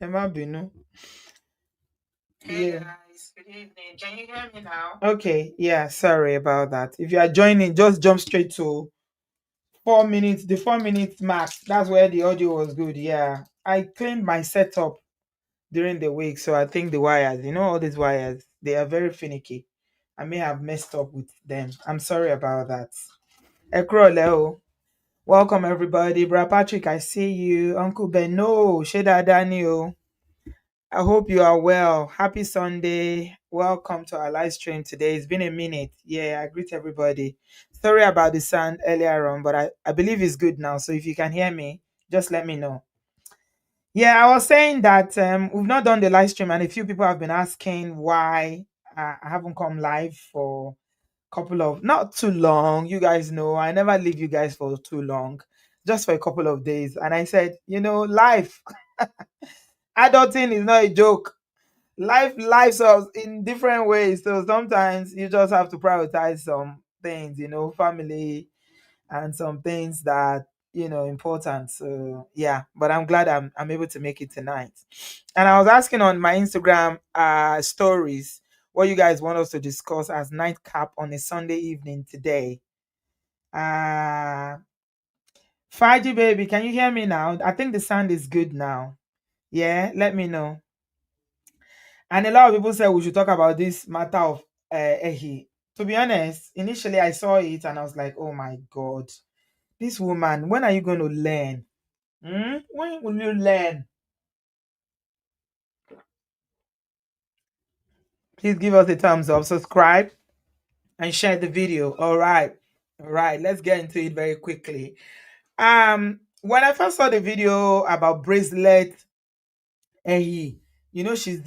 Emma Binu. Hey yeah. Guys, good evening. Can you hear me now? Okay, yeah, sorry about that. If you are joining, just jump straight to 4 minutes, the 4 minutes max. That's where the audio was good. Yeah. I cleaned my setup during the week, so I think the wires, all these wires, they are very finicky. I may have messed up with them. I'm sorry about that. Ekro Leo. Welcome everybody. Bra Patrick, I see you. Uncle Beno, Sheda Daniel. I hope you are well. Happy Sunday. Welcome to our live stream today. It's been a minute. Yeah, I greet everybody. Sorry about the sound earlier on, but I believe it's good now. So if you can hear me, just let me know. Yeah, I was saying that we've not done the live stream, and a few people have been asking why I haven't come live for a couple of, not too long. You guys know I never leave you guys for too long, just for a couple of days. And I said, life, adulting is not a joke. Life lives us in different ways, so sometimes you just have to prioritize some things, family, and some things that important. So yeah, but I'm glad I'm able to make it tonight. And I was asking on my Instagram stories what you guys want us to discuss as nightcap on a Sunday evening today. uh Faji baby, can you hear me now? I think the sound is good now. Yeah, let me know. And a lot of people said we should talk about this matter of Ehi. To be honest, initially I saw it and I was like, oh my God, this woman, when are you going to learn? When will you learn? Please give us a thumbs up, subscribe, and share the video. All right. All right. Let's get into it very quickly. When I first saw the video about Bracelet, Ehi, she's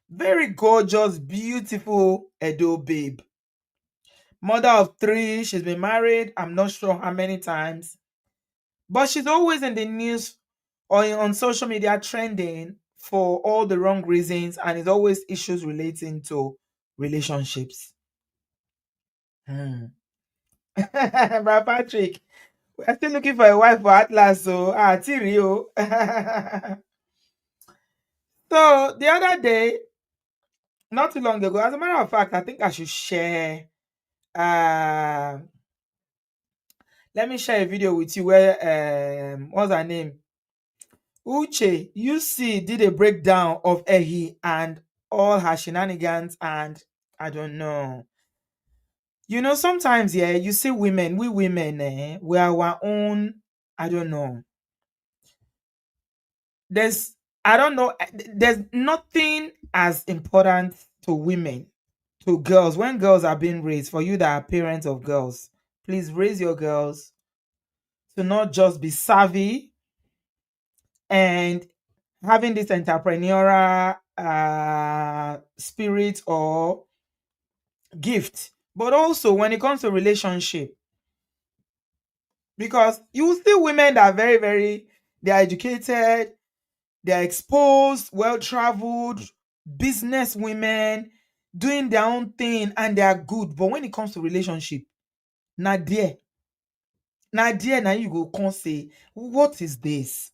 very gorgeous, beautiful Edo babe. Mother of three. She's been married, I'm not sure how many times. But she's always in the news or on social media trending for all the wrong reasons, and it's always issues relating to relationships. Brother Patrick, we're still looking for a wife for Atlas, so Tirio. So the other day, not too long ago, as a matter of fact, I think I should share. Uh, Let me share a video with you where what's her name? Uche, you see, did a breakdown of Ehi and all her shenanigans, and I don't know. Sometimes, yeah, you see women, we women, we are our own, I don't know. There's, I don't know, there's nothing as important to women, to girls, when girls are being raised, for you that are parents of girls, please raise your girls to not just be savvy and having this entrepreneurial spirit or gift, but also when it comes to relationship, because you see women that are very, very, they are educated, they are exposed, well traveled, business women doing their own thing, and they are good. But when it comes to relationship, now there, now you go come say, what is this?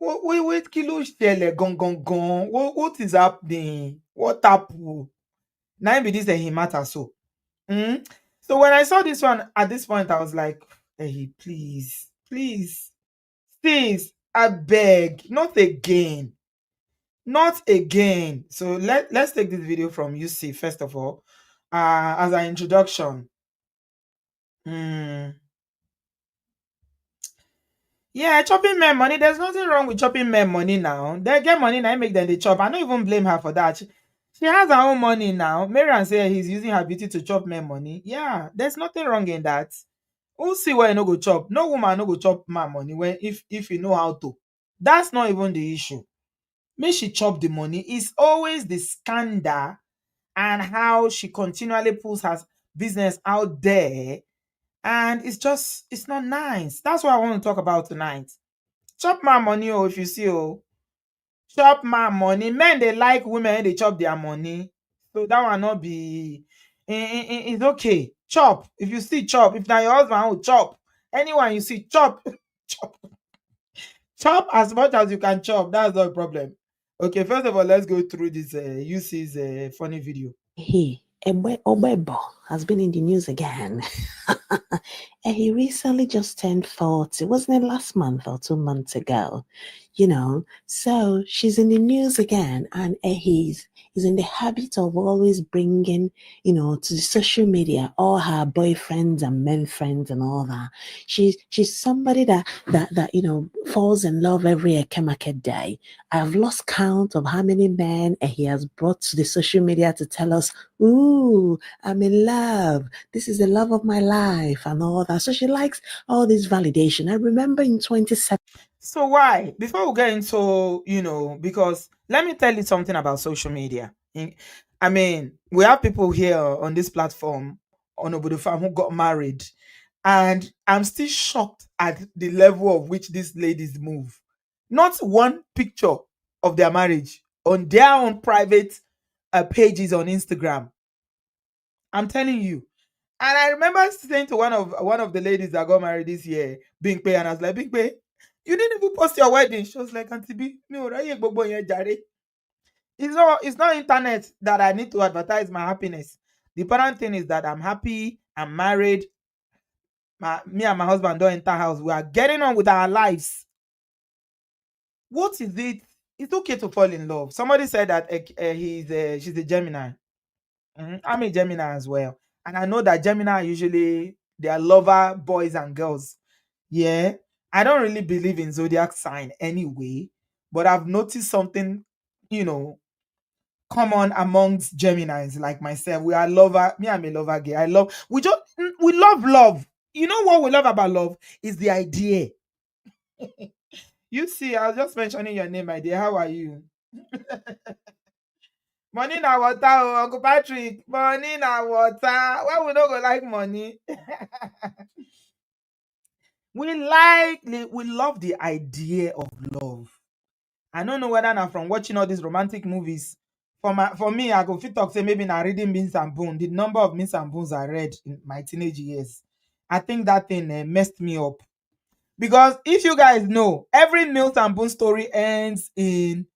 Wait, kilo shele gong gong gong. What is happening? What happened? Now be this he matter so. So when I saw this one at this point, I was like, hey, please, please, please, I beg, not again. Not again. So let's take this video from UC first of all. As an introduction. Yeah, chopping men money. There's nothing wrong with chopping men money now. They get money now, make them the chop. I don't even blame her for that. She has her own money now. Marian said he's using her beauty to chop men money. Yeah, there's nothing wrong in that. Who see why you no go chop? No woman no go chop man money when if you know how to. That's not even the issue. Make she chop the money. It's always the scandal and how she continually pulls her business out there. And it's not nice. That's what I want to talk about tonight. Chop my money, oh, if you see, oh. Chop my money. Men, they like women, they chop their money. So that will not be, it's okay. Chop. If you see, chop. If now your husband will chop. Anyone you see, chop. Chop. Chop as much as you can chop. That's not a problem. Okay, first of all, let's go through this UC's funny video. Ogbebor has been in the news again. And he recently just turned 40. Wasn't it last month or 2 months ago? So she's in the news again, and he's in the habit of always bringing, to the social media all her boyfriends and men friends and all that. She's somebody that falls in love every Eke market day. I've lost count of how many men he has brought to the social media to tell us, "Ooh, I'm in love. This is the love of my life," and all that. So she likes all this validation. I remember in 2017. So why? Before we get into, because let me tell you something about social media. I mean, we have people here on this platform on Obodo Farm who got married, and I'm still shocked at the level of which these ladies move. Not one picture of their marriage on their own private pages on Instagram. I'm telling you. And I remember saying to one of the ladies that got married this year, Bingpe, and I was like, Bingpe, you didn't even post your wedding. She was like, Auntie B, me ò ráyè gbogbo yẹn jàre. It's not internet that I need to advertise my happiness. The important thing is that I'm happy, I'm married, me and my husband don't enter house. We are getting on with our lives. What is it? It's okay to fall in love. Somebody said that she's a Gemini. I'm a Gemini as well. And I know that Gemini usually they are lover boys and girls. Yeah. I don't really believe in zodiac sign anyway, but I've noticed something, you know, common amongst Geminis like myself. We are lover. Me, I'm a lover gay. We love love. You know what we love about love is the idea. You see, I was just mentioning your name, my dear. How are you? Money na water, oh, Uncle Patrick. Money na water. Why we don't go like money? We love the idea of love. I don't know whether now from watching all these romantic movies. For me, I go fit talk say maybe now reading Beans and Bones. The number of Beans and Bones I read in my teenage years. I think that thing messed me up. Because if you guys know, every Mills and Bones story ends in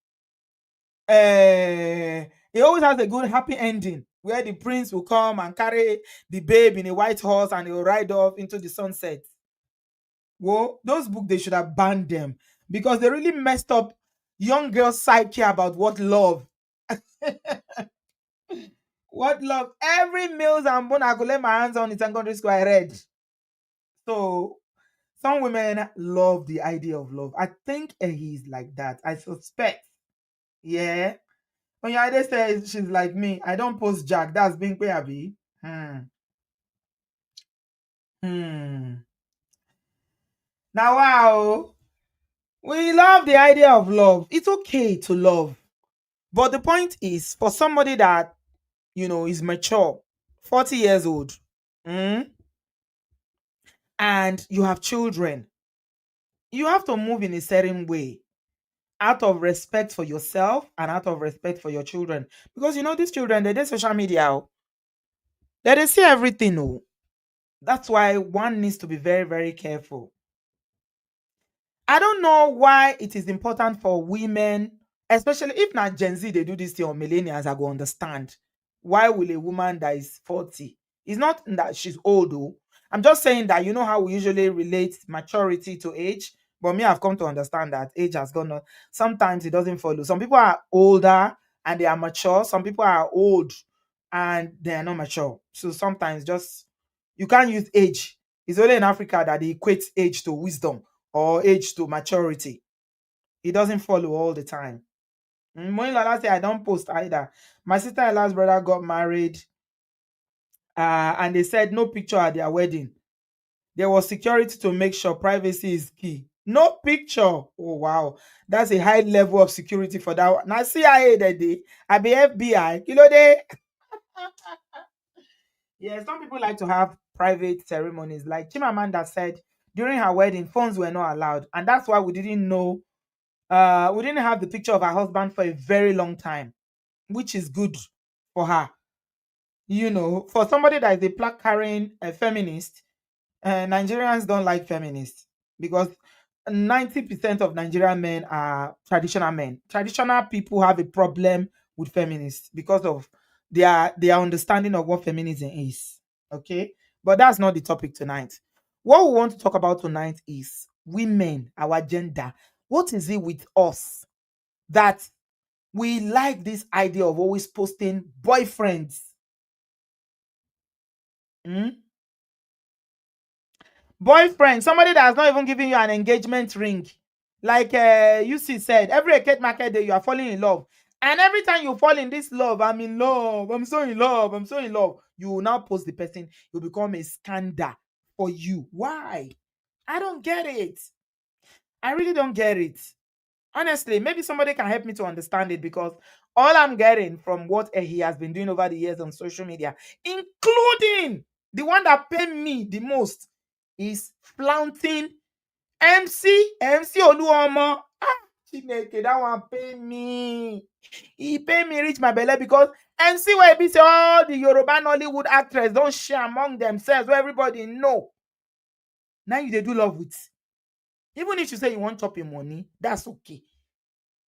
it always has a good happy ending where the prince will come and carry the babe in a white horse and he will ride off into the sunset. Well, those books they should have banned them because they really messed up young girls' psyche about what love. What love? Every Mills and Bone I could lay my hands on in secondary school I read. So some women love the idea of love. I think he's like that. I suspect. Yeah. When your idea says she's like me, I don't post Jack. That's being Abi. Hmm. Hmm. Now wow. We love the idea of love. It's okay to love. But the point is for somebody that is mature, 40 years old, mm, and you have children, you have to move in a certain way out of respect for yourself and out of respect for your children. Because these children, they social media, oh, they see everything. Oh. That's why one needs to be very, very careful. I don't know why it is important for women, especially if not Gen Z, they do this thing, or millennials, I go understand. Why will a woman that is 40? It's not that she's old, though. I'm just saying that you know how we usually relate maturity to age. But me, I've come to understand that age has gone on. Sometimes it doesn't follow. Some people are older and they are mature. Some people are old and they are not mature. So sometimes just you can't use age. It's only in Africa that they equate age to wisdom or age to maturity. It doesn't follow all the time. When Lala say I don't post either. My sister-in-law's brother got married, and they said no picture at their wedding. There was security to make sure privacy is key. No picture. Oh wow, that's a high level of security for that one. Now CIA that day, I be FBI. They. Yeah, some people like to have private ceremonies. Like Chimamanda said, during her wedding, phones were not allowed, and that's why we didn't know. We didn't have the picture of her husband for a very long time, which is good for her. For somebody that is a plaque carrying a feminist, Nigerians don't like feminists because 90% of Nigerian men are traditional men. Traditional people have a problem with feminists because of their understanding of what feminism is. Okay, but that's not the topic tonight. What we want to talk about tonight is women, our gender. What is it with us that we like this idea of always posting boyfriends? Hmm? Boyfriend, somebody that has not even given you an engagement ring. Like you see said, every Eket market day you are falling in love. And every time you fall in this love, I'm in love, I'm so in love, I'm so in love, you will now post the person, you become a scandal for you. Why? I don't get it. I really don't get it. Honestly, maybe somebody can help me to understand it because all I'm getting from what he has been doing over the years on social media, including the one that paid me the most, is flaunting MC Oluomo. Ah, Chineke, that one pay me. He pay me reach my belly because MC where be say all the Yoruba Nollywood actors don't share among themselves where everybody know. Now you they do love with. Even if you say you want chop your money, that's okay.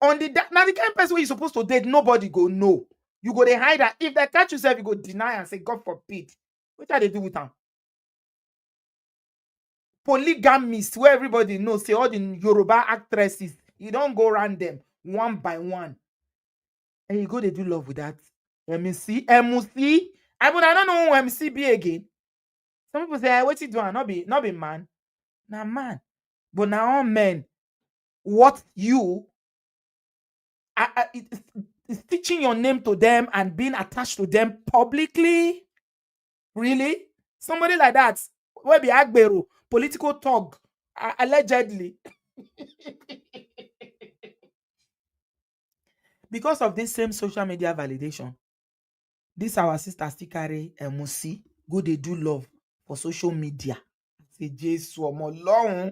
On the now the kind of person where you supposed to date, nobody go know. You go they hide that. If they catch yourself, you go deny and say, God forbid. What are they do with them? Polygamist, where everybody knows, say all the Yoruba actresses, you don't go around them one by one. And you go they do love with that. MC. I don't know who MC be again. Some people say, what you doing? Not be man. Now man. But now all men, what you it's teaching your name to them and being attached to them publicly. Really? Somebody like that, where be Agbero, political thug, allegedly. Because of this same social media validation, this our sister still carry Musi, go they do love for social media. Say Jesus, long.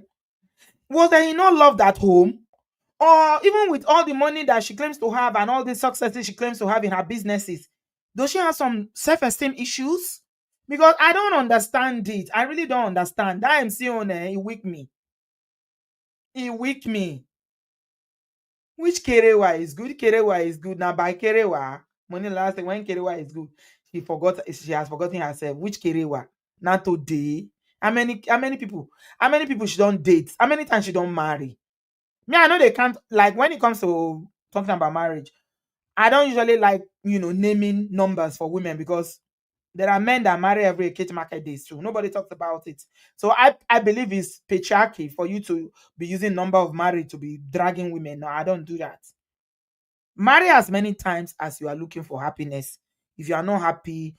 Was there not loved at home? Or even with all the money that she claims to have and all the successes she claims to have in her businesses, does she have some self-esteem issues? Because I don't understand it. I really don't understand. That MC on he weak me. He weak me. Which Kerewa is good? Kerewa is good. Now by Kerewa, money last thing when Kerewa is good, she has forgotten herself. Which Kerewa? Not today. How many people she don't date? How many times she don't marry? Me, I know they can't like when it comes to talking about marriage. I don't usually like naming numbers for women because there are men that marry every Kate market days too. Nobody talks about it. So I believe it's patriarchy for you to be using number of marriage to be dragging women. No, I don't do that. Marry as many times as you are looking for happiness. If you are not happy,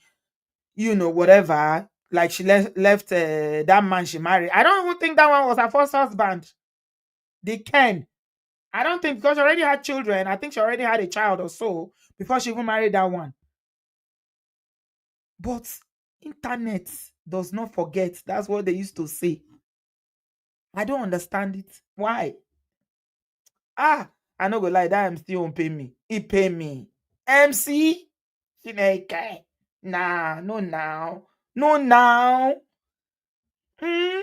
whatever. Like she left that man she married. I don't even think that one was her first husband. They can. I don't think because she already had children. I think she already had a child or so before she even married that one. But internet does not forget. That's what they used to say. I don't understand it. Why? Ah, I no go lie. That MC won't pay me. He pay me. MC? Chineke. Nah, no now. No now. Hmm?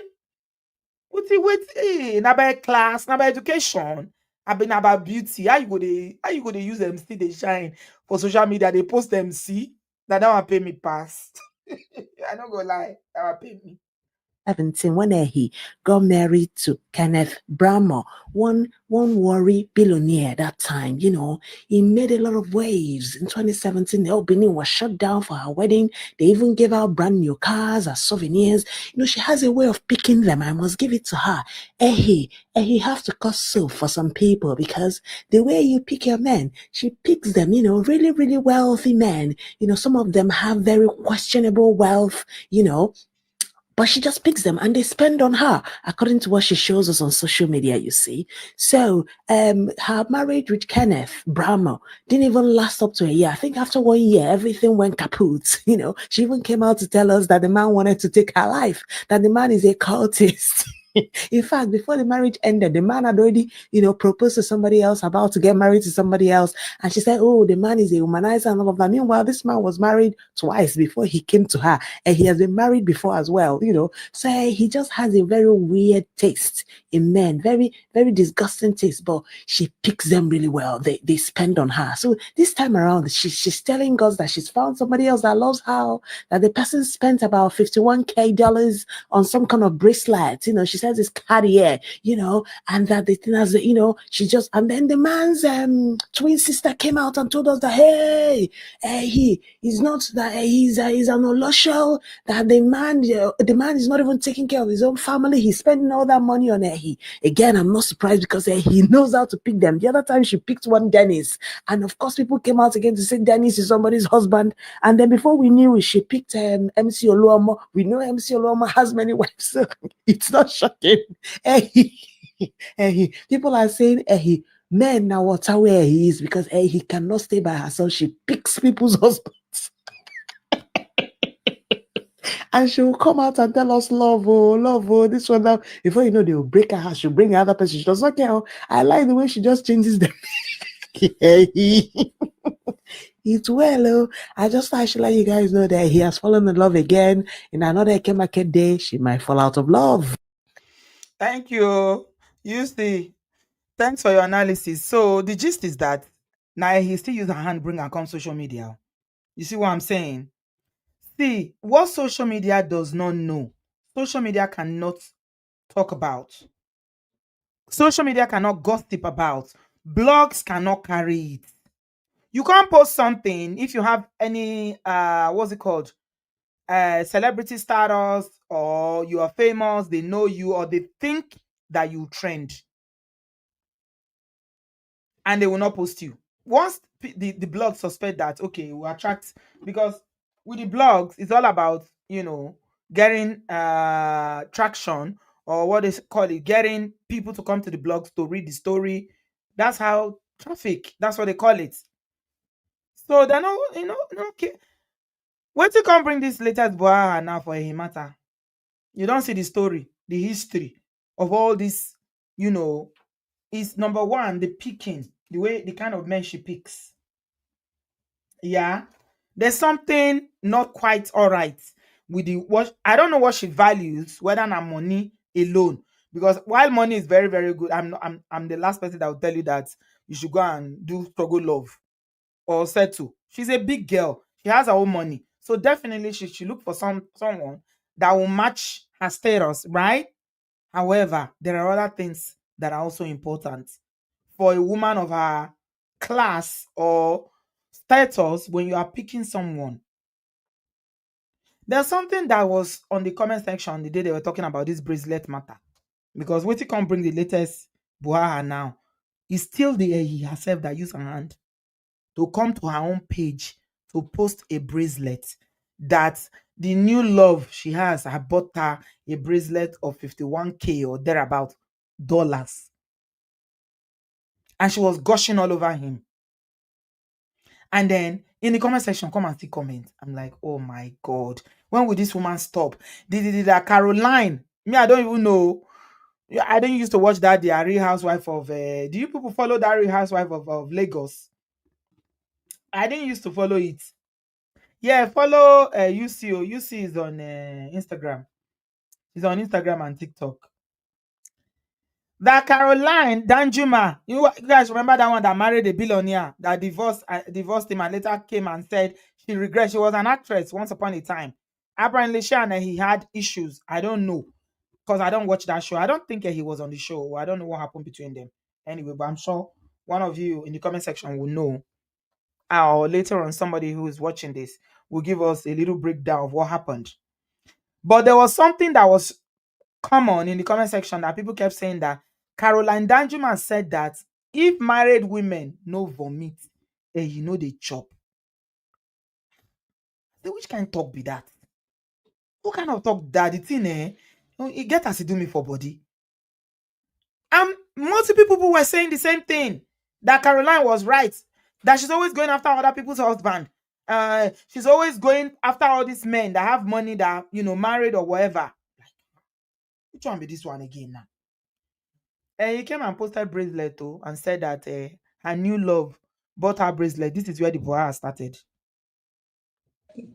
Wait. Na by class, na by education. I been about beauty. How you go dey use MC they shine for social media? They post MC. That one pay me pass. I don't go lie. That one pay me. 17 when he got married to Kenneth Brammer, one worry billionaire that time. He made a lot of waves. In 2017, the whole Benin was shut down for her wedding. They even gave out brand new cars as souvenirs. She has a way of picking them. I must give it to her. He have to cost so for some people because the way you pick your men, she picks them, really, really wealthy men. Some of them have very questionable wealth, but she just picks them and they spend on her according to what she shows us on social media, you see. So her marriage with Kenneth Brammer didn't even last up to a year. I think after 1 year everything went kaput. She even came out to tell us that the man wanted to take her life, that the man is a cultist. In fact, before the marriage ended, the man had already, proposed to somebody else, about to get married to somebody else. And she said, oh, the man is a womanizer and all of that. Meanwhile, this man was married twice before he came to her. And he has been married before as well. So he just has a very weird taste in men, very, very disgusting taste, but she picks them really well. They spend on her. So this time around, she's telling us that she's found somebody else that loves her, that the person spent about $51K on some kind of bracelet. She says it's Cartier, and that the thing has, she just, and then the man's twin sister came out and told us that, hey, he's not, that he's an Olosho, that the man is not even taking care of his own family. He's spending all that money on it. Again, I'm not surprised because he knows how to pick them. The other time she picked one Dennis, and of course people came out again to say Dennis is somebody's husband. And then before we knew it, she picked MC Oluomo. We know MC Oluomo has many wives, so it's not shocking. People are saying men now water where he is because he cannot stay by herself. She picks people's husbands. And she will come out and tell us love, this one now. Before you know, they will break her heart. She'll bring the other person. She does not care. I like the way she just changes them. It's well, I just thought I should let you guys know that he has fallen in love again. In another Eke Market day, she might fall out of love. Thank you. You see, thanks for your analysis. So the gist is that now he still use her hand bring and come social media. You see what I'm saying? See, what social media does not know, social media cannot talk about. Social media cannot gossip about. Blogs cannot carry it. You can't post something if you have any what's it called? Celebrity status, or you are famous, they know you, or they think that you trend, and they will not post you. Once the blog suspect that, okay, we attract, because with the blogs it's all about getting traction, or what is called it, getting people to come to the blogs to read the story. That's how traffic, that's what they call it. So they're not, okay. When to come bring this latest boa now for a matter, you don't see the story, the history of all this, is number one, the picking, the kind of men she picks. Yeah. There's something not quite all right with the what, I don't know what she values, whether not money alone. Because while money is very, very good, I'm the last person that will tell you that you should go and do struggle love or settle. She's a big girl. She has her own money. So definitely she should look for someone that will match her status, right? However, there are other things that are also important for a woman of her class or status. When you are picking someone, there's something that was on the comment section the day they were talking about this bracelet matter, because what you can't bring the latest buhaha now is still the he herself that used her hand to come to her own page to post a bracelet that the new love she has had bought her a bracelet of 51K or thereabout dollars, and she was gushing all over him. And then in the comment section, come and see comment. I'm like, oh my god, when will this woman stop? Did Caroline? Me, I don't even know. I didn't used to watch that the Real Housewife of. Do you people follow that Real Housewife of Lagos? I didn't used to follow it. Yeah, follow UCO. UC is on Instagram. He's on Instagram and TikTok. That Caroline Danjuma, you guys remember that one that married a billionaire that divorced him and later came and said she regrets. She was an actress once upon a time. Apparently, she and he had issues. I don't know, because I don't watch that show. I don't think he was on the show. I don't know what happened between them. Anyway, but I'm sure one of you in the comment section will know, or later on somebody who is watching this will give us a little breakdown of what happened. But there was something that was common in the comment section that people kept saying, that Caroline Danjuma said that if married women no vomit, they chop. So which kind of talk be that? What kind of talk that? The thing, it get as it do me for body. And multiple people were saying the same thing, that Caroline was right, that she's always going after other people's husband. She's always going after all these men that have money, that married or whatever. Which one be this one again now? And he came and posted bracelet too and said that her new love bought her bracelet. This is where the boy started.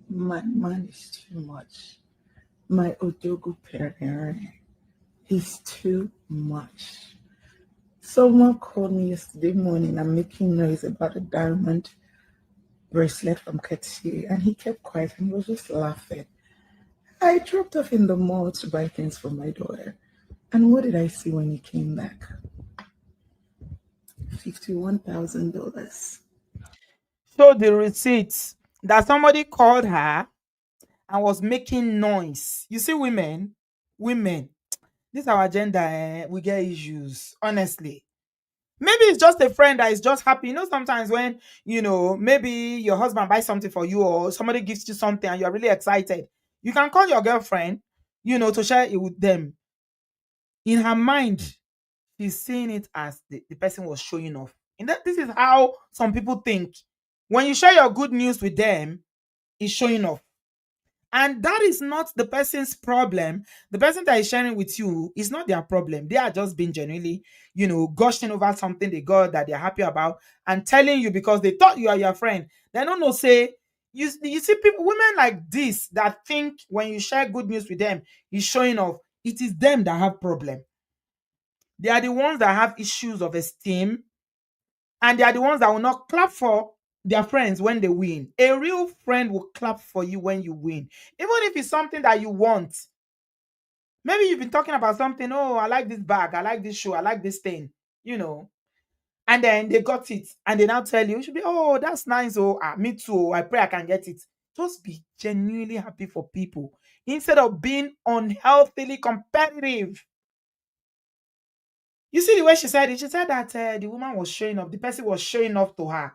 My man is too much. My Odogu parent is too much. Someone called me yesterday morning and making noise about a diamond bracelet from Cartier, and he kept quiet and was just laughing. I dropped off in the mall to buy things for my daughter. And what did I see when he came back? $51,000. So the receipts that somebody called her and was making noise. You see, women, this our gender, we get issues, honestly. Maybe it's just a friend that is just happy. You know, sometimes when, maybe your husband buys something for you or somebody gives you something and you're really excited, you can call your girlfriend, to share it with them. In her mind, she's seeing it as the person was showing off. And this is how some people think. When you share your good news with them, it's showing off. And that is not the person's problem. The person that is sharing with you is not their problem. They are just being genuinely, gushing over something they got that they're happy about and telling you because they thought you are your friend. They don't know, say, you see people, women like this that think when you share good news with them, is showing off. It is them that have problem. They are the ones that have issues of esteem, and they are the ones that will not clap for their friends when they win. A real friend will clap for you when you win, even if it's something that you want. Maybe you've been talking about something. Oh, I like this bag, I like this shoe, I like this thing, you know. And then they got it, and they now tell you, you should be, oh, that's nice. Oh, me too. I pray I can get it. Just be genuinely happy for people instead of being unhealthily competitive. You see the way she said it? She said that the woman was showing off, the person was showing off to her.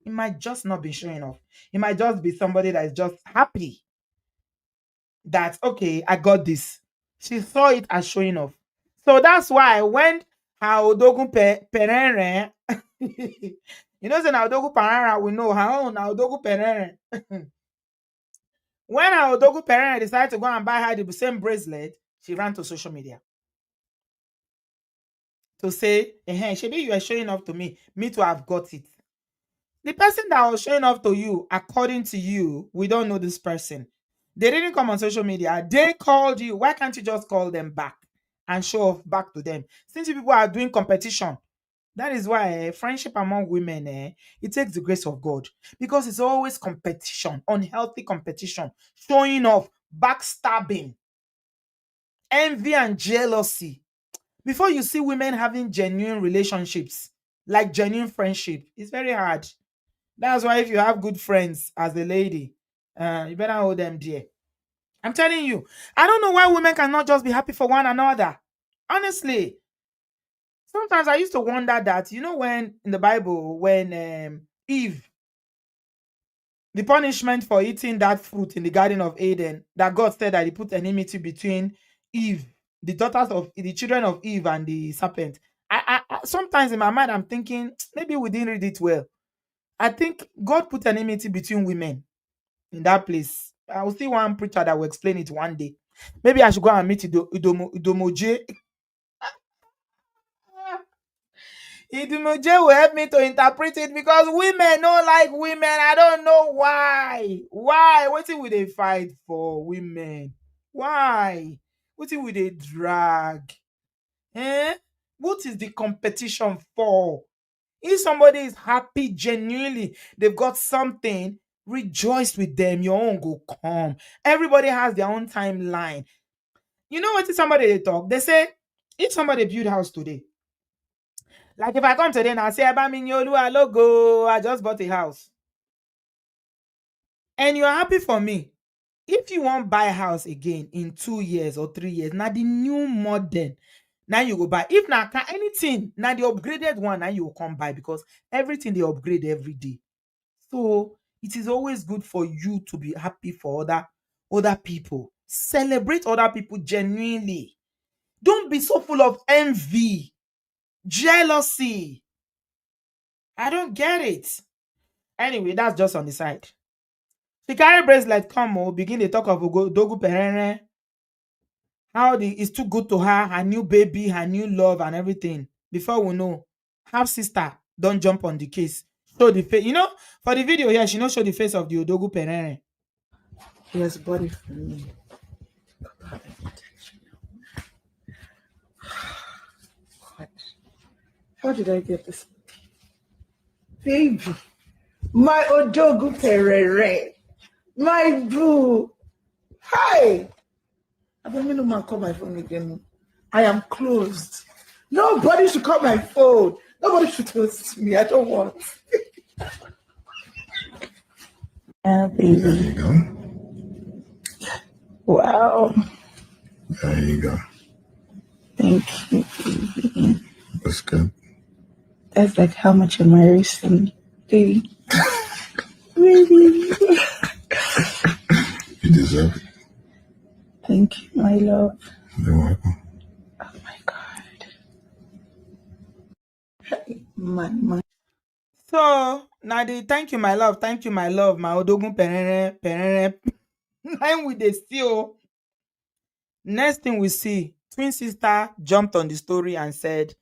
It might just not be showing off. It might just be somebody that is just happy that, okay, I got this. She saw it as showing off. So that's why when her Odogun Perere, you know, say na Odogun Perere, we know her own na Odogun Perere. When her Odogun Perere decided to go and buy her the same bracelet, she ran to social media to say, Shebi, you are showing off to me to have got it. The person that was showing off to you, according to you, we don't know this person. They didn't come on social media. They called you. Why can't you just call them back and show off back to them? Since you people are doing competition, that is why friendship among women, it takes the grace of God. Because it's always competition, unhealthy competition, showing off, backstabbing, envy and jealousy. Before you see women having genuine relationships, like genuine friendship, it's very hard. That's why if you have good friends as a lady, you better hold them dear. I'm telling you, I don't know why women cannot just be happy for one another. Honestly, sometimes I used to wonder that, when in the Bible, when Eve, the punishment for eating that fruit in the Garden of Eden, that God said that He put enmity between Eve, the children of Eve, and the serpent. Sometimes in my mind, I'm thinking maybe we didn't read it well. I think God put enmity between women in that place. I will see one preacher that will explain it one day. Maybe I should go and meet Idomoje. Idomoje will help me to interpret it because women don't like women. I don't know why. Why? What will they fight for women? Why? What will they drag? Eh? What is the competition for? If somebody is happy genuinely, they've got something, rejoice with them. Your own go come. Everybody has their own timeline. You know what? If somebody they talk, they say, if somebody build house today, like if I come today and I say, Ebaminyolu, logo, I just bought a house, and you're happy for me. If you want buy a house again in 2 years or 3 years, now the new modern, now you go buy. If not anything, now the upgraded one, now you will come buy because everything they upgrade every day. So it is always good for you to be happy for other people. Celebrate other people genuinely. Don't be so full of envy, jealousy. I don't get it. Anyway, that's just on the side. She carry bracelet come begin to talk of Dogu Perere. How it's too good to her new baby, her new love, and everything. Before we know, half sister don't jump on the case. Show the face. For the video here, she not show the face of the Odogu Perere. He has bought it for me. God. How did I get this? Baby. My Odogu Perere. My boo. Hi. I don't mean no man call my phone again. I am closed. Nobody should call my phone. Nobody should toast me. I don't want. Yeah, baby. There you go. Wow. There you go. Thank you. That's good. That's like how much am I recently? Baby. Baby. You deserve it. Thank you, my love. You're welcome. Oh my God. My. So now the thank you, my love, my Odogun Perere. Nine with the steal. Next thing we see, twin sister jumped on the story and said,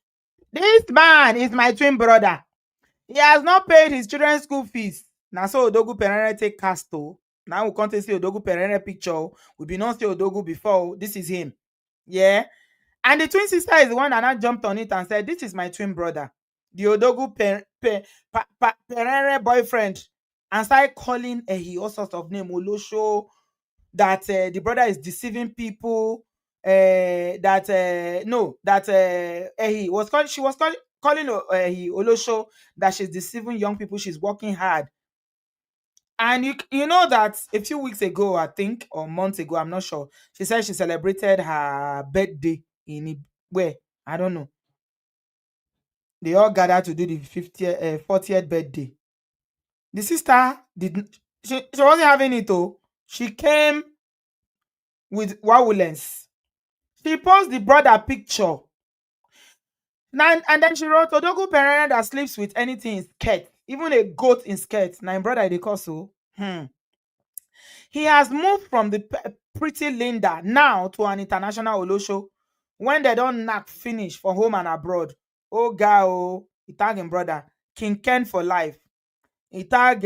"This man is my twin brother. He has not paid his children's school fees." Now so Odogu Perere take casto. Now we can't see Odogu Perere picture. We be not see Odogu before. This is him. Yeah. And the twin sister is the one that now jumped on it and said, "This is my twin brother, the Odogu Perere boyfriend," and started calling all sorts of name Olosho, that the brother is deceiving people. He was calling, she was calling Olosho, that she's deceiving young people, she's working hard. And you know that a few weeks ago, I think, or months ago, I'm not sure, she said she celebrated her birthday in where, I don't know. They all gathered to do the 50th, 40th birthday. The sister didn't. She wasn't having it though. She came with violence. She posted the brother picture. Now, and then she wrote, "Odogu Perere that sleeps with anything in skirt, even a goat in skirt. Now, brother, they call so. He has moved from the pretty Linda now to an international Olosho. When they don't knock finish for home and abroad. Oh, guy, oh, he tag him brother. King Ken for life. He tag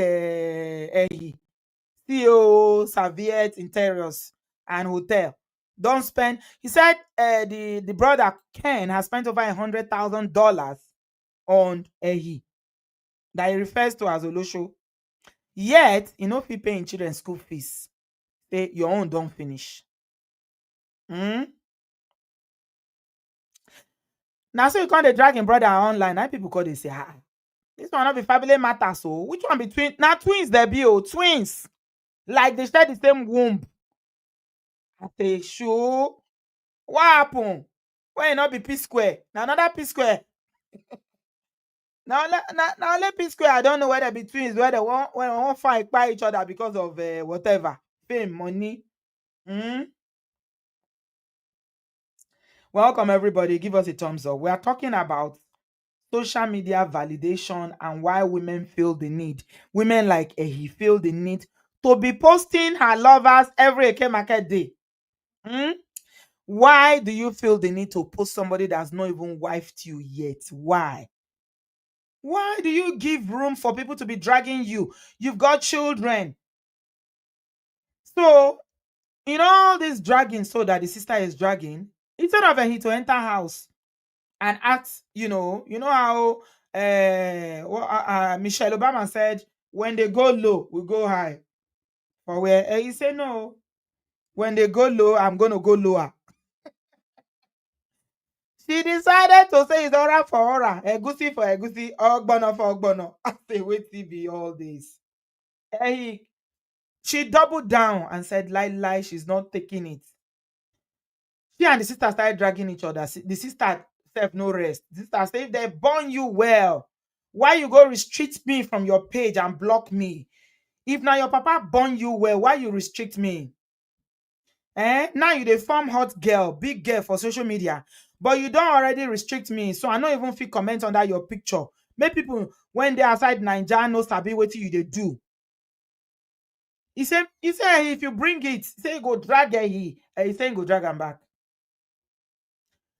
CEO Serviette Interiors and Hotel. Don't spend. He said the brother Ken has spent over $100,000 on Ehi that he refers to as Olosho. Yet, he no fit paying children school fees. Say your own don't finish. Now, so you can't drag him brother online. Now people call they say, this one not be family matter. So which one between now twins there be twins? Like they share the same womb. I say, sure. What happened? Why you not be P square? Now another P square. Now let P square. I don't know whether be twins, whether when they won't fight by each other because of whatever. Fame, money. Welcome everybody. Give us a thumbs up. We are talking about social media validation and why women feel the need. Women like he feel the need to be posting her lovers every Eke market day. Why do you feel the need to post somebody that's not even wifed you yet? Why? Why do you give room for people to be dragging you? You've got children. So, in all this dragging, so that the sister is dragging, instead of he to enter house and ask, how Michelle Obama said, when they go low, we go high. For where he said, no, when they go low, I'm going to go lower. She decided to say it's aura for aura, egusi for egusi, ogbono for ogbono. I say, wait TV all this. She doubled down and said, lie, she's not taking it. She and the sister started dragging each other. The sister self no rest. The sister said, if they burn you well, why you go restrict me from your page and block me? If now your papa burn you well, why you restrict me? Now you dey form hot girl, big girl for social media, but you don't already restrict me, so I don't even feel comment under your picture. Make people when they outside Naija no sabi wetin you dey do. He said if you bring it, say go drag he say go drag him back.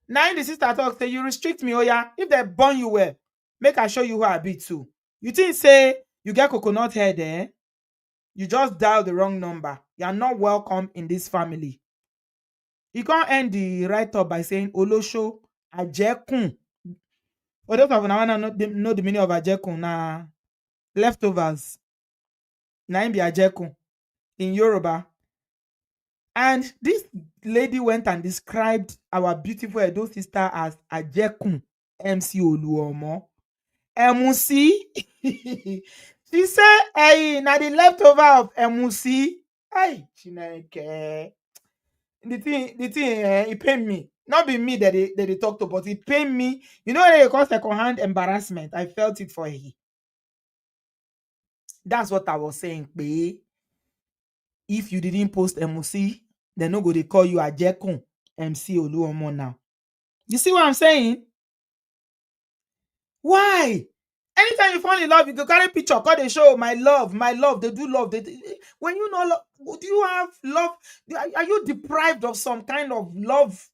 Now the sister talk say you restrict me. Oh yeah, if they burn you well, make I show you who I be too. You think say you get coconut head eh? You just dial the wrong number. You are not welcome in this family. You can't end the write up by saying Olosho Ajekun. For those of you wanna know the meaning of Ajekun, na leftovers. Na im be Ajekun in Yoruba. And this lady went and described our beautiful Edo sister as Ajekun MC Oluomo. Emusi. She said, hey, now the leftover of Emusi. Hey, Chineke. The thing, it pained me. Not be me that they talk to, but it pained me. You know, they call second-hand embarrassment. I felt it for he. That's what I was saying. Bae. If you didn't post MC, they no go they call you Ajekun MC Oluomo now. You see what I'm saying? Why? Anytime you fall in love, you go carry picture, call the show, my love, my love. They do love. When you know love, do you have love? Are you deprived of some kind of love,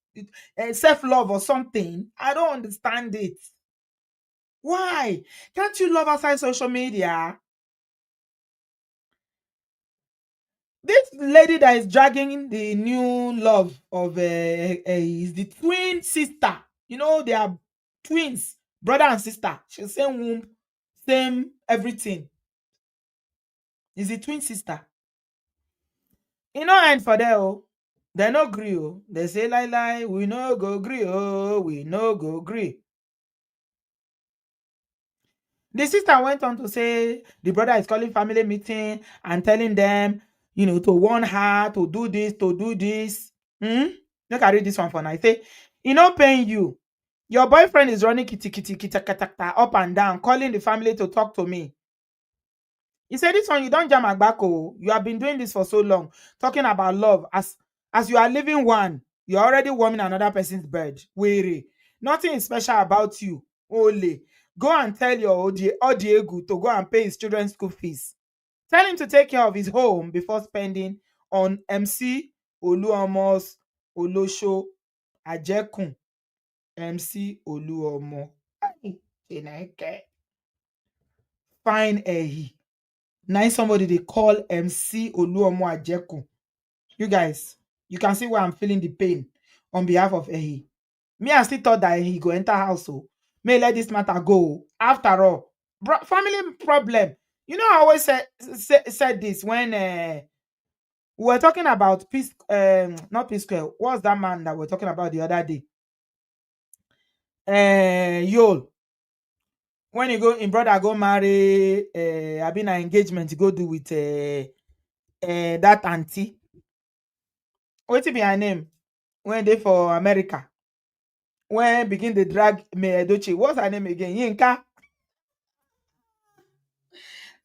self-love or something? I don't understand it. Why? Can't you love outside social media? This lady that is dragging the new love of is the twin sister. You know, they are twins, brother and sister. She's same womb, same everything. Is the twin sister. You know, and for them, oh, they no agree. Oh. They say lie, we no go agree. Oh, we no go agree. The sister went on to say the brother is calling family meeting and telling them, you know, to warn her, to do this, to do this. Look, I read this one for now. I say, he not paying you. Your boyfriend is running kitty kitty kitty katakta up and down, calling the family to talk to me. He said, this one, you don't jam agbako. You have been doing this for so long, talking about love. As you are living one, you're already warming another person's bed. Weary. Nothing is special about you. Ole. Go and tell your Odiegu to go and pay his children's school fees. Tell him to take care of his home before spending on MC Oluomo's Olosho Ajekun. MC Oluomo. Fine ehi. Now somebody they call MC Oluomo Ajekun. You guys, you can see why I'm feeling the pain on behalf of Ehi. Me, I still thought that he go enter house. So may let this matter go. After all, family problem. You know, I always said this when we were talking about peace, not peace square. What's that man that we were talking about the other day? Yol. When you go, in brother go marry, I've been an engagement to go do with that auntie. What be her name? When they for America. When begin the drag me Edochie. What's her name again? Yinka.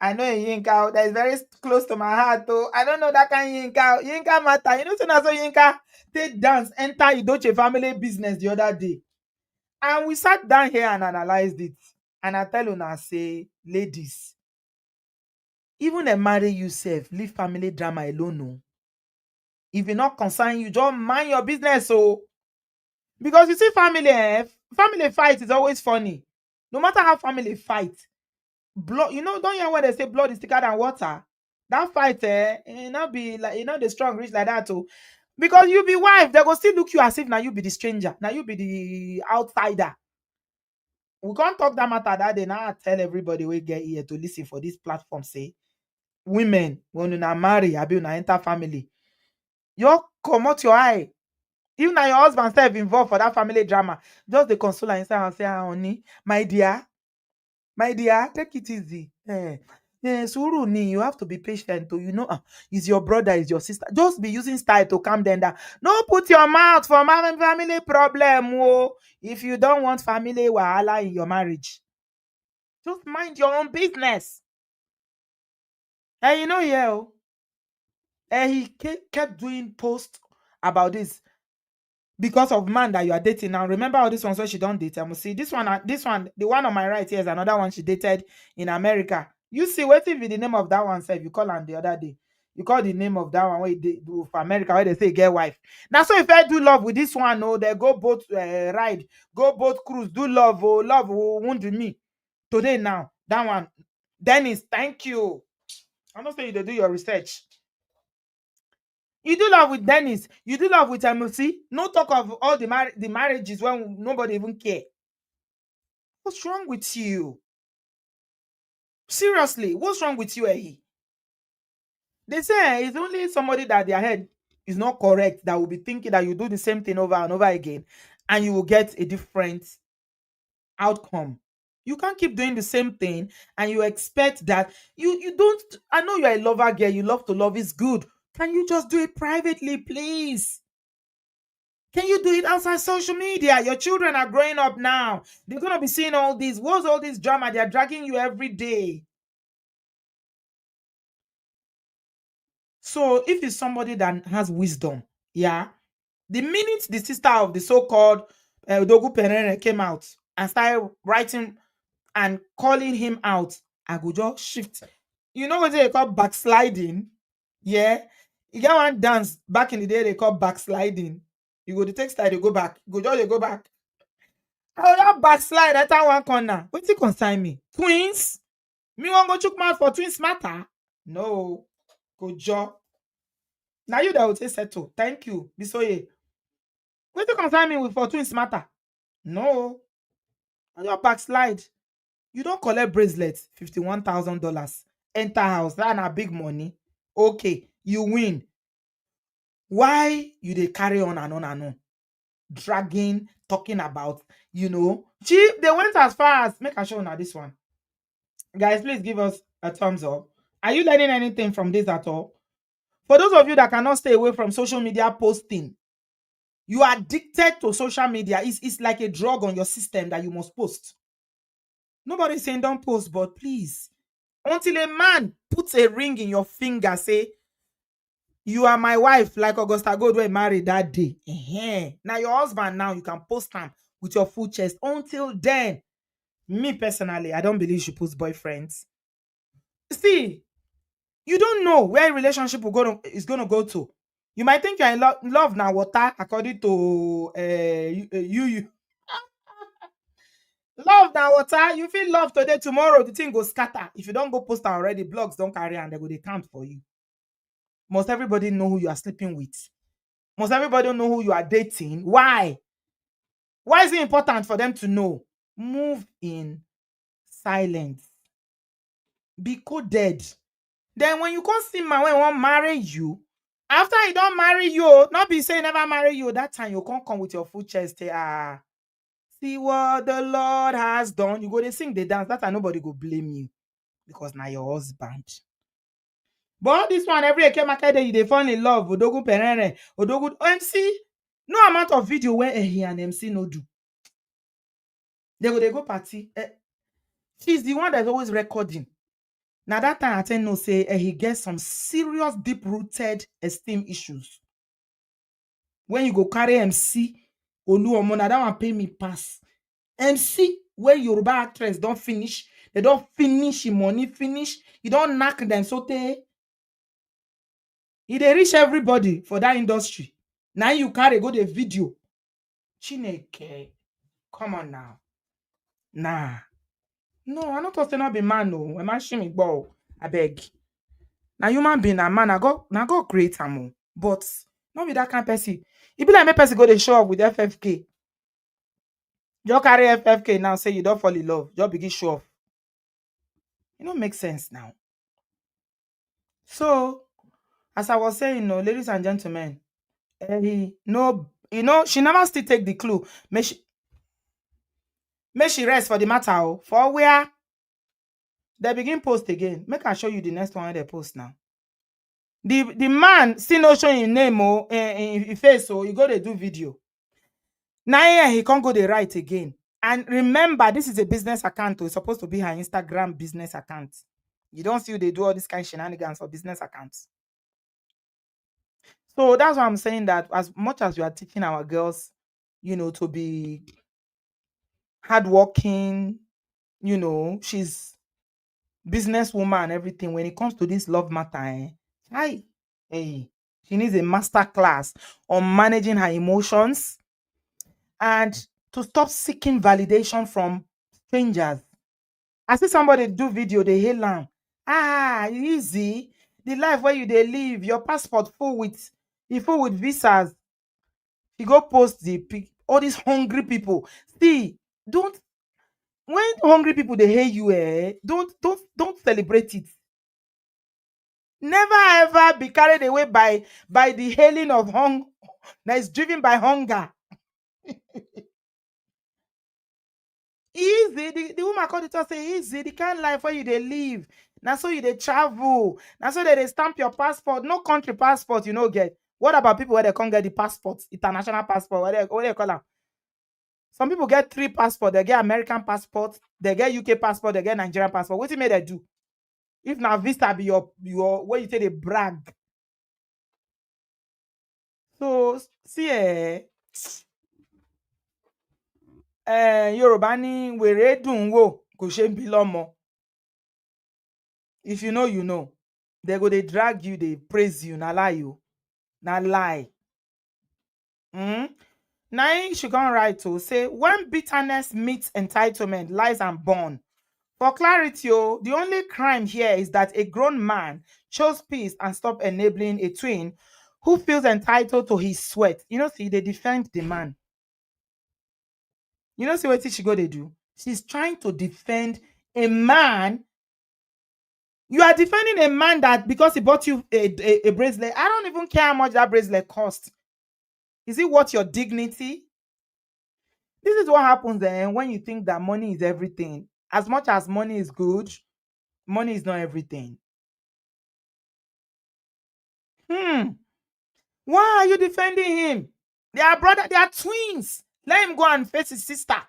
I know a Yinka that is very close to my heart though. I don't know that kind of Yinka. Yinka matter. You know, so now so Yinka take dance, enter Edochie family business the other day. And we sat down here and analyzed it. And I tell you now, say, ladies, even a marry yourself, leave family drama alone. No. If you're not concerned, you just mind your business. So, because you see, family fight is always funny. No matter how family fight, blood, you know, don't hear when they say blood is thicker than water. That fight, it not be like the strong reach like that too. Because you be wife, they go still look you as if now you be the stranger, now you be the outsider. We can't talk that matter that day. Now I tell everybody we get here to listen for this platform. Say, women, when you na marry, I be una enter family. You come out your eye. Even now your husband self involved for that family drama. Just the console inside and say, honey, my dear, take it easy. Suru ni, you have to be patient. You know, is your brother, is your sister. Just be using style to calm them down. No put your mouth for my family problem. Oh, if you don't want family wahala in your marriage, just mind your own business. And you know, yeah, and he kept doing posts about this because of man that you are dating now. Remember all this one, so she don't date. I must see this one, the one on my right here is another one she dated in America. You see, what if the name of that one said you call on the other day? You call the name of that one where they do for America where they say get wife. Now, so if I do love with this one, oh, they go both ride, go both cruise, do love, oh, love won't do me. Today now, that one. Dennis, thank you. I'm not saying you do your research. You do love with Dennis. You do love with MLC. No talk of all the marriages when nobody even care. What's wrong with you? Seriously, what's wrong with you, eh? They say it's only somebody that their head is not correct that will be thinking that you do the same thing over and over again and you will get a different outcome. You can't keep doing the same thing and you expect that you don't. I know you're a lover girl, you love to love, is good. Can you just do it privately, please? Can you do it outside social media? Your children are growing up now. They're gonna be seeing all this. What's all this drama? They're dragging you every day. So if it's somebody that has wisdom, yeah, the minute the sister of the so-called Dogu Perere came out and started writing and calling him out, I go just shift. You know what they call backsliding? Yeah. You get one dance back in the day they call backsliding. You go to take style, you go back. You go just you go back. I will backslide at one corner. What it concern me? Twins? Me won't go chook mouth for twins matter? No. Go job. Now you that will say settle. Thank you. Bisoye. What it concern me with for twins matter? No. I just backslide. You don't collect bracelets, $51,000. Enter house. That's a big money. Okay. You win. Why you they carry on and on and on? Dragging, talking about, they went as far as make a show now this one. Guys, please give us a thumbs up. Are you learning anything from this at all? For those of you that cannot stay away from social media posting, you are addicted to social media. It's like a drug on your system that you must post. Nobody's saying don't post, but please, until a man puts a ring in your finger, say, you are my wife, like Augusta Goldway married that day. Now your husband, now you can post him with your full chest. Until then, me personally, I don't believe you should post boyfriends. See, you don't know where a relationship is going to go to. You might think you're in love now, water, according to you. Love now, water. You feel love today, tomorrow, the thing goes scatter. If you don't go post already, blogs don't carry and they go, they count for you. Must everybody know who you are sleeping with? Must everybody know who you are dating? Why? Why is it important for them to know? Move in silence. Be coded. Then when you come see man when won't marry you, after he don't marry you, not be saying never marry you, that time you can't come with your full chest. See what the Lord has done. You go to sing the dance. That time nobody go blame you because now your husband. But this one, every Eke market day, they fall in love. Odogu Perere, Odogu MC. No amount of video where he and MC no do. They go party. She's the one that's always recording. Now that time I tell no say he gets some serious deep-rooted esteem issues. When you go carry MC, Oluomo, now that one pay me pass. MC, where Yoruba actress don't finish, they don't finish him money, finish. You don't knock them so they reach everybody for that industry. Now you carry go the video. Chineke, come on now. Nah. No, I'm not supposed to not be man, no. I'm shimmy ball. I beg. Now human being a man, I go create am. But not with that kind of person. It be like me person go to show up with FFK. You carry FFK now, say you don't fall in love. Just begin show off. It don't make sense now. So, as I was saying, no, ladies and gentlemen, she never still take the clue. May she rest for the matter. For where they begin post again. Make I show you the next one they post now. The man still not showing his name in face, so you go to do video. Now he can't go the right again. And remember, this is a business account. It's supposed to be her Instagram business account. You don't see they do all this kind of shenanigans for business accounts. So that's why I'm saying that as much as we are teaching our girls, to be hardworking, she's businesswoman and everything. When it comes to this love matter, Hi. Hey. She needs a master class on managing her emotions and to stop seeking validation from strangers. I see somebody do video, they hail am. Ah, easy. The life where you they live, your passport full with visas. You go post all these hungry people. See, don't when hungry people they hate you, don't celebrate it. Never ever be carried away by the hailing of hunger that is driven by hunger. Easy. The woman called it and say easy. The kind of life where you they live. Now so you they travel. Now so they stamp your passport. No country passport you know get. What about people where they can't get the passport, international passport? What they call them? Some people get 3 passports. They get American passport, they get UK passport, they get Nigerian passport. What you may they do? If now visa be your where you say they brag. So see Yorùbá ní wèrè dùn wò kò ṣe bí lọ́mọ. If you know, you know. They go they drag you, they praise you, na lie you. Na lie. Now she can write to say when bitterness meets entitlement, lies and born. For clarity, the only crime here is that a grown man chose peace and stopped enabling a twin who feels entitled to his sweat. You know, see, they defend the man. You know, see what she go they do? She's trying to defend a man. You are defending a man that because he bought you a bracelet. I don't even care how much that bracelet cost. Is it worth your dignity? This is what happens then when you think that money is everything. As much as money is good, money is not everything. Why are you defending him? They are brother, they are twins. Let him go and face his sister.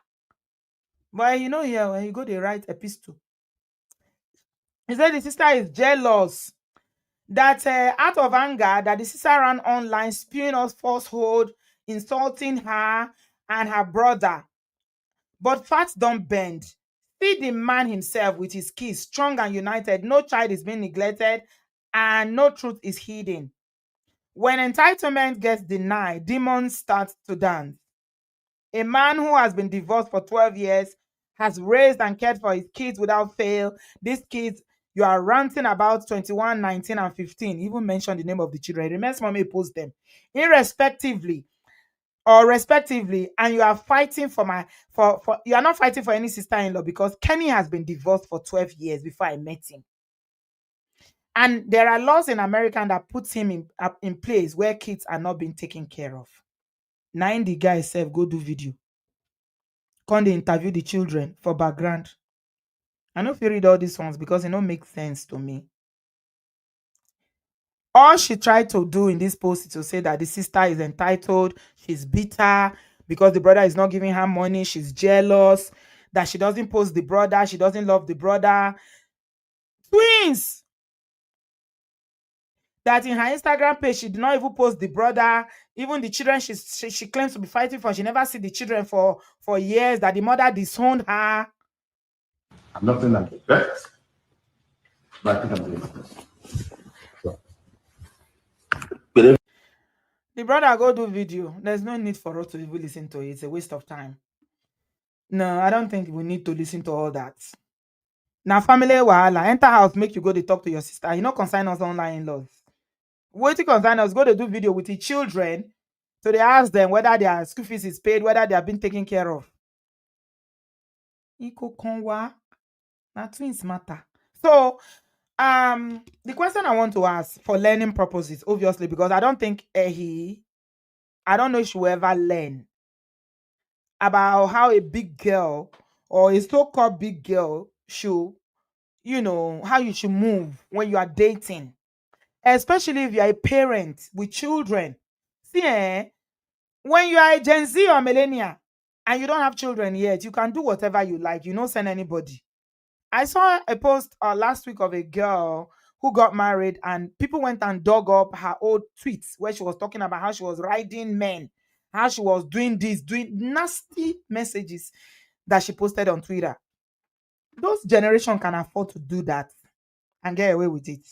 But you know, here when you go, they write epistle. He said the sister is jealous that out of anger that the sister ran online spewing us falsehood, insulting her and her brother. But facts don't bend. See the man himself with his kids, strong and united. No child is being neglected and no truth is hidden. When entitlement gets denied, demons start to dance. A man who has been divorced for 12 years has raised and cared for his kids without fail. These kids, you are ranting about 21, 19, and 15. Even mention the name of the children. Remember, mommy post them. Irrespectively or respectively, and you are fighting for you are not fighting for any sister-in-law because Kenny has been divorced for 12 years before I met him. And there are laws in America that puts him in place where kids are not being taken care of. Now the guy self go do video. Come they interview the children for background. I know if you read all these ones because it don't make sense to me. All she tried to do in this post is to say that the sister is entitled, she's bitter because the brother is not giving her money, she's jealous, that she doesn't post the brother, she doesn't love the brother. Twins! That in her Instagram page, she did not even post the brother. Even the children she claims to be fighting for, she never see the children for years, that the mother disowned her. I'm not saying I'm the best, but I think I'm doing my best. The brother go do video. There's no need for us to even listen to it. It's a waste of time. No, I don't think we need to listen to all that. Now, family wahala. Enter house, make you go to talk to your sister. You know, consign us online in-laws. Wait to consign us, go to do video with the children. So they ask them whether their school fees is paid, whether they have been taken care of. Iko konwa. Now twins matter. So the question I want to ask for learning purposes, obviously, because I don't think I don't know if she will ever learn about how a big girl or a so-called big girl should, how you should move when you are dating, especially if you are a parent with children. See, when you are a Gen Z or millennial and you don't have children yet, you can do whatever you like. You don't send anybody. I saw a post last week of a girl who got married and people went and dug up her old tweets where she was talking about how she was riding men, how she was doing this, doing nasty messages that she posted on Twitter. Those generation can afford to do that and get away with it.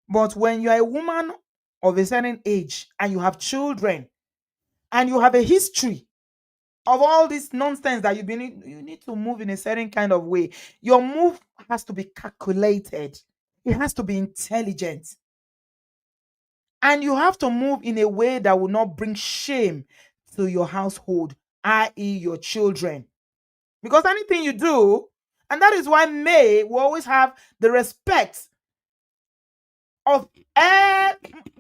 But when you are a woman of a certain age and you have children and you have a history of all this nonsense that you need to move in a certain kind of way. Your move has to be calculated. It has to be intelligent. And you have to move in a way that will not bring shame to your household, i.e., your children. Because anything you do, and that is why May will always have the respect of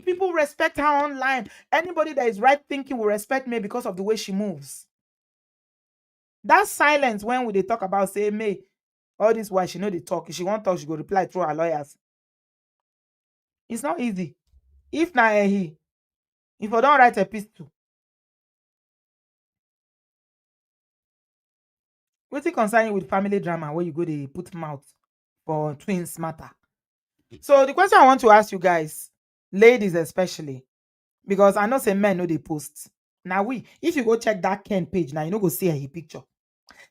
people respect her online. Anybody that is right thinking will respect May because of the way she moves. That silence when we they talk about say May, all this why she know they talk. If she want talk, she go reply through her lawyers. It's not easy. If na he, if I don't write a piece to, what's it concerning with family drama where you go they put mouth for twins matter? So the question I want to ask you guys, ladies especially, because I know say men know they post. Now if you go check that Ken page now, you know go see her picture.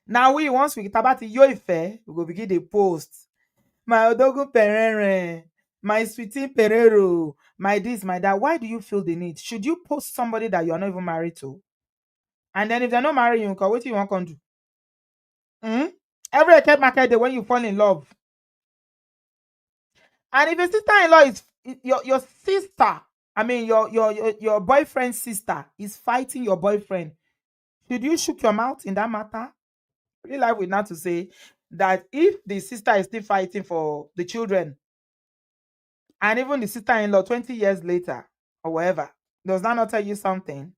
Now once we talk about your affair, we go begin the post. My odogo perere, my sweetie perero, my this, my that. Why do you feel the need? Should you post somebody that you are not even married to? And then if they're not married, you what do you want to do? Every market day when you fall in love. And if your sister-in-law is your sister, I mean your boyfriend's sister is fighting your boyfriend, should you shoot your mouth in that matter? Real life with not to say that if the sister is still fighting for the children, and even the sister-in-law 20 years later or whatever, does that not tell you something?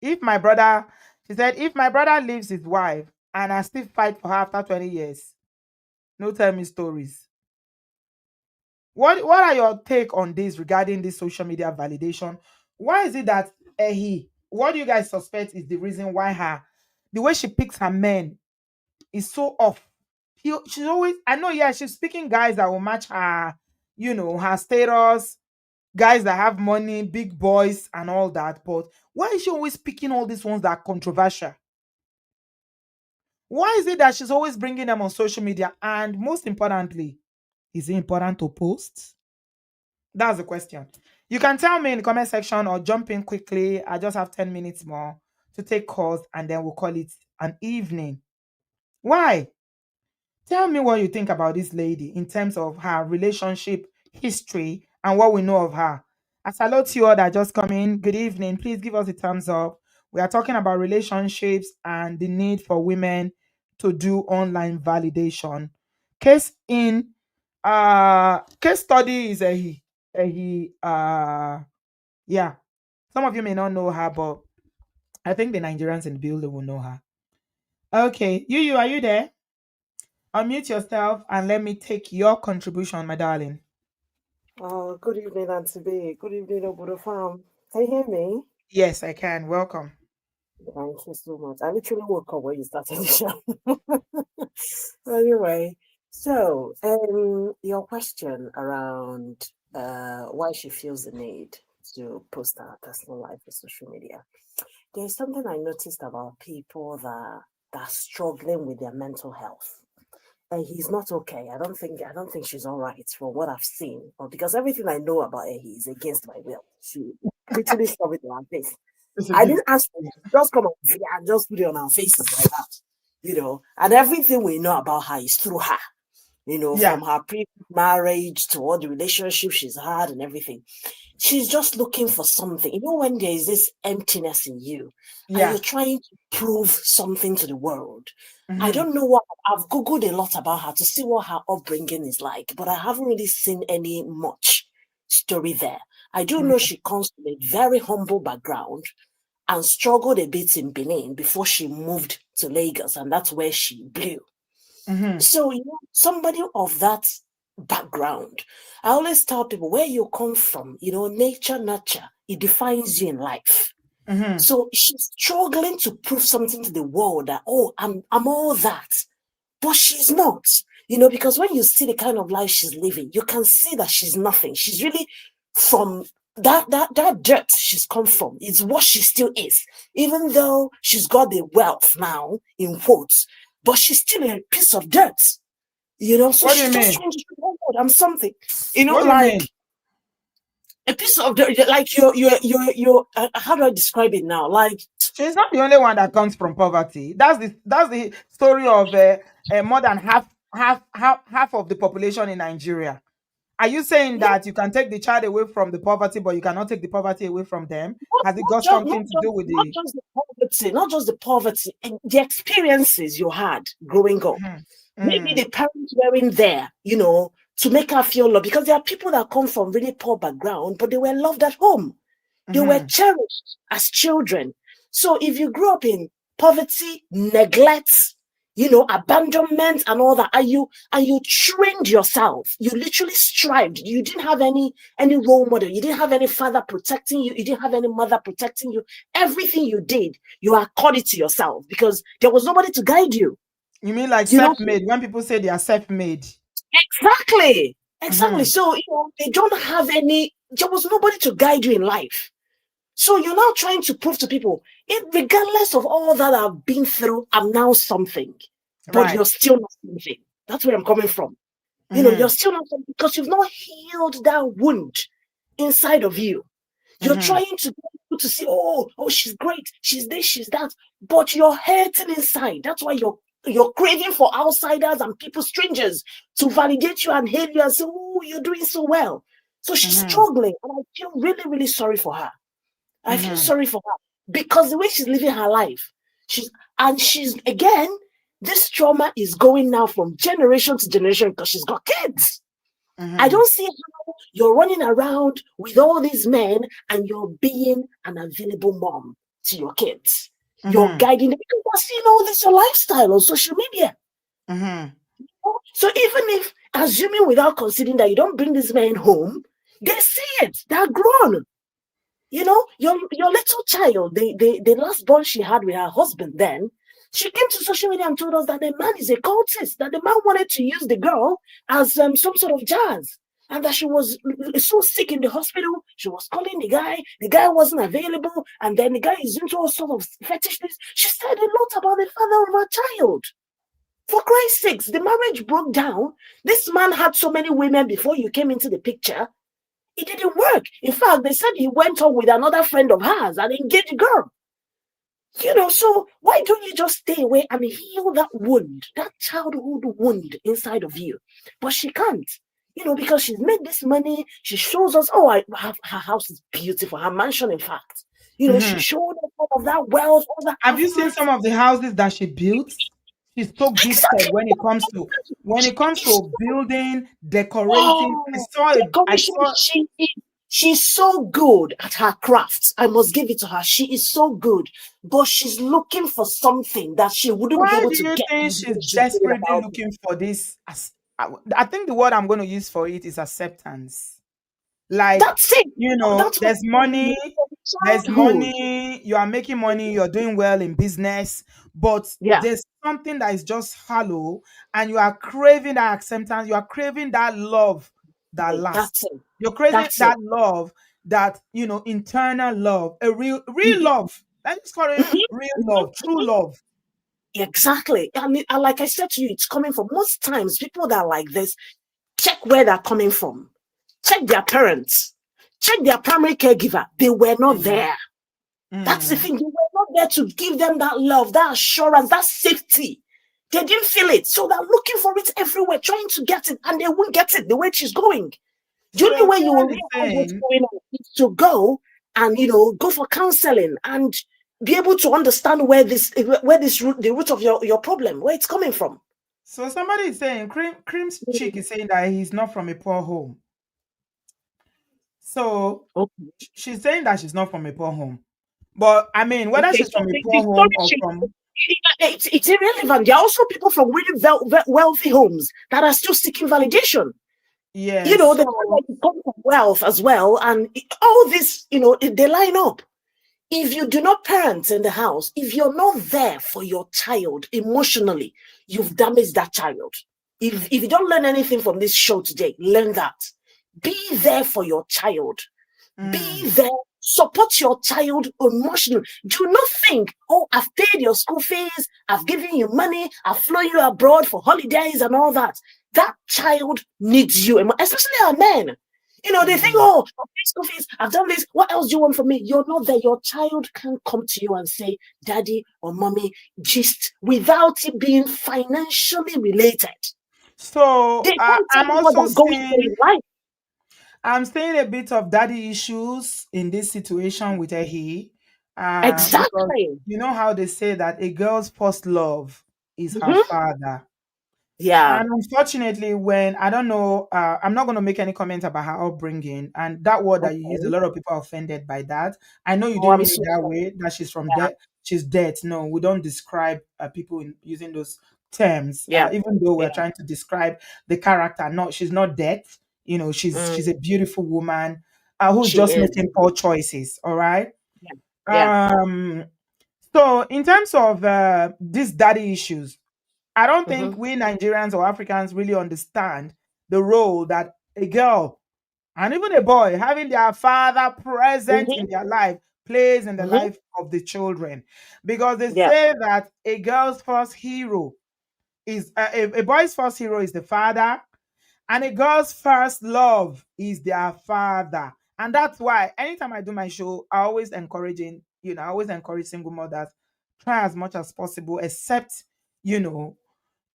If my brother, she said, if my brother leaves his wife and I still fight for her after 20 years, no tell me stories. What are your take on this regarding this social media validation? Why is it that what do you guys suspect is the reason why the way she picks her men is so off? She's always, I know, yeah, she's picking guys that will match her, her status, guys that have money, big boys, and all that. But why is she always picking all these ones that are controversial? Why is it that she's always bringing them on social media? And most importantly, is it important to post? That's the question. You can tell me in the comment section or jump in quickly. I just have 10 minutes more to take calls and then we'll call it an evening. Why? Tell me what you think about this lady in terms of her relationship history and what we know of her. I salute you all that just come in. Good evening. Please give us a thumbs up. We are talking about relationships and the need for women to do online validation. Case study is yeah. Some of you may not know her, but I think the Nigerians in the building will know her. Okay, you are you there? Unmute yourself and let me take your contribution, my darling. Good evening, Auntie B. Good evening, Obodo Farm. Can you hear me? Yes, I can. Welcome. Thank you so much. I literally woke up when you started the show. Anyway, so your question around why she feels the need to post her personal life on social media. There's something I noticed about people that are struggling with their mental health. And he's not okay. I don't think she's all right from what I've seen. Or because everything I know about her, is against my will. She literally shoved it in her face. I didn't ask for it. Just come on, and just put it on our faces like that. And everything we know about her is through her. From her previous marriage to all the relationships she's had and everything. She's just looking for something. When there is this emptiness in you and you're trying to prove something to the world. Mm-hmm. I don't know what, I've Googled a lot about her to see what her upbringing is like, but I haven't really seen any much story there. I do know she comes from a very humble background and struggled a bit in Benin before she moved to Lagos, and that's where she blew. Mm-hmm. So, somebody of that background, I always tell people where you come from, nature, nurture, it defines you in life. Mm-hmm. So she's struggling to prove something to the world that, I'm all that, but she's not, because when you see the kind of life she's living, you can see that she's nothing. She's really from that dirt she's come from. It's what she still is, even though she's got the wealth now in quotes. But she's still a piece of dirt. So What do she's you just mean? trying to show, oh God, I'm something. What do you mean? A piece of like how do I describe it now? Like, She's not the only one that comes from poverty. That's the story of more than half of the population in Nigeria. Are you saying not, that you can take the child away from the poverty, but you cannot take the poverty away from them? Has it not got just not something to just do with not the? just the poverty, not just the poverty, and the experiences you had growing up. Mhm. Maybe Mm, the parents weren't there, to make her feel loved, because there are people that come from really poor background, but they were loved at home. They were mhm, cherished as children. So if you grew up in poverty, neglect, abandonment and all that, and you trained yourself, you literally strived. You didn't have any role model. You didn't have any father protecting you. You didn't have any mother protecting you. Everything you did, you accorded to yourself because there was nobody to guide you. You mean like You know, self-made? When people say they are self-made. exactly. Mhm, So they don't have any. There was nobody to guide you in life. So you're now trying to prove to people, regardless of all that I've been through, I'm now something. But right. you're still not something. That's where I'm coming from. You're Mhm, still not something because you've not healed that wound inside of you. You're mhm, trying to get people to see, oh, she's great, she's this, she's that, but you're hurting inside. That's why you're craving for outsiders and people, strangers, to validate you and hail you and say, oh, you're doing so well. So she's mhm, struggling, and I feel really, really sorry for her. I feel mhm, sorry for her because the way she's living her life, she's again, this trauma is going now from generation to generation because she's got kids. I mhm, don't see how you're running around with all these men and you're being an available mom to your kids. You're mhm, guiding them because they're seeing all this your lifestyle on social media. mhm, So even if, assuming without considering that you don't bring these men home, they see it. They're grown. Your little child, the last born she had with her husband then, she came to social media and told us that the man is a cultist, that the man wanted to use the girl as some sort of jazz, and that she was so sick in the hospital. She was calling the guy wasn't available, and then the guy is into all sort of fetishes. She said a lot about the father of her child. For Christ's sakes, the marriage broke down. This man had so many women before you came into the picture. It didn't work. In fact, they said he went on with another friend of hers, an engaged girl. So why don't you just stay away and heal that wound, that childhood wound inside of you? But she can't, because she's made this money. She shows us, her house is beautiful, her mansion, in fact. She mhm. showed us all of that wealth, all that Have you seen affluence. some of the houses that she built? She's so gifted Exactly. when it comes to building, decorating. I Oh, saw it. I decoration. saw. She's so good at her craft. I must give it to her. She is so good, but she's looking for something that she wouldn't be Why able do to you get think with she's what she's doing desperately about it. looking for this? I think the word I'm going to use for it is acceptance. Like, That's it. That's what there's I'm telling money, you. From there's childhood. money, you are making money, you're doing well in business, but Yeah, there's something that is just hollow, and you are craving that acceptance, you are craving that love that that's lasts. it. You're craving That's it. that love, that internal love, a real Mhm, love. Let's just call it mhm, real mhm, love, true mhm. love. Exactly. And like I said to you, it's coming from, most times people that are like this, check where they're coming from. Check their parents. Check their primary caregiver. They were not Mm, there. That's the mm, thing. They were not there to give them that love, that assurance, that safety. They didn't feel it. So they're looking for it everywhere, trying to get it, and they won't get it the way she's going. The So only your way you will friend is realize what's saying, going on is to go and go for counseling and be able to understand the root of your problem, where it's coming from. so somebody is saying, Cream's chick is saying that he's not from a poor home. So Okay. she's saying that she's not from a poor home. But I mean, whether Okay. she's So from a the poor home story or from, it's irrelevant. There are also people from really wealthy homes that are still seeking validation. yes, The fact so that you come from wealth as well, and all this, they line up. If you do not parent in the house, if you're not there for your child emotionally, you've damaged that child. If you don't learn anything from this show today, learn that. Be there for your child. mm, Be there. Support your child emotionally. Do not think, I've paid your school fees, I've given you money, I've flown you abroad for holidays and all that. That child needs you, especially our men. They think, oh, I've paid school fees, I've done this. What else do you want from me? You're not there. Your child can't come to you and say, daddy or mommy, just without it being financially related. So They can't tell I'm you what also they're going through in seeing life. I'm seeing a bit of daddy issues in this situation with Ehi, because Exactly. you know how they say that a girl's first love is her Mm-hmm. father. Yeah. And unfortunately, when I don't know, I'm not going to make any comment about her upbringing. And that word that you used, a Okay. lot of people are offended by that. I know you Oh, didn't I'm mean it so that sorry. way, that she's from Yeah. death. She's dead. No, we don't describe people using those terms. Yeah. Even though we're Yeah. trying to describe the character, no, she's not dead. She's a Mm, beautiful woman who's she just is. making poor choices. All right. Yeah. Yeah. Um. So in terms of these daddy issues, I don't think Mm-hmm. we Nigerians or Africans really understand the role that a girl and even a boy having their father present in Mm-hmm. their life plays in the Mm-hmm. life of the children. Because they Yeah. say that a girl's first hero is a boy's first hero is the father, and a girl's first love is their father. And that's why anytime I do my show, I always encourage single mothers, try as much as possible, except, you know,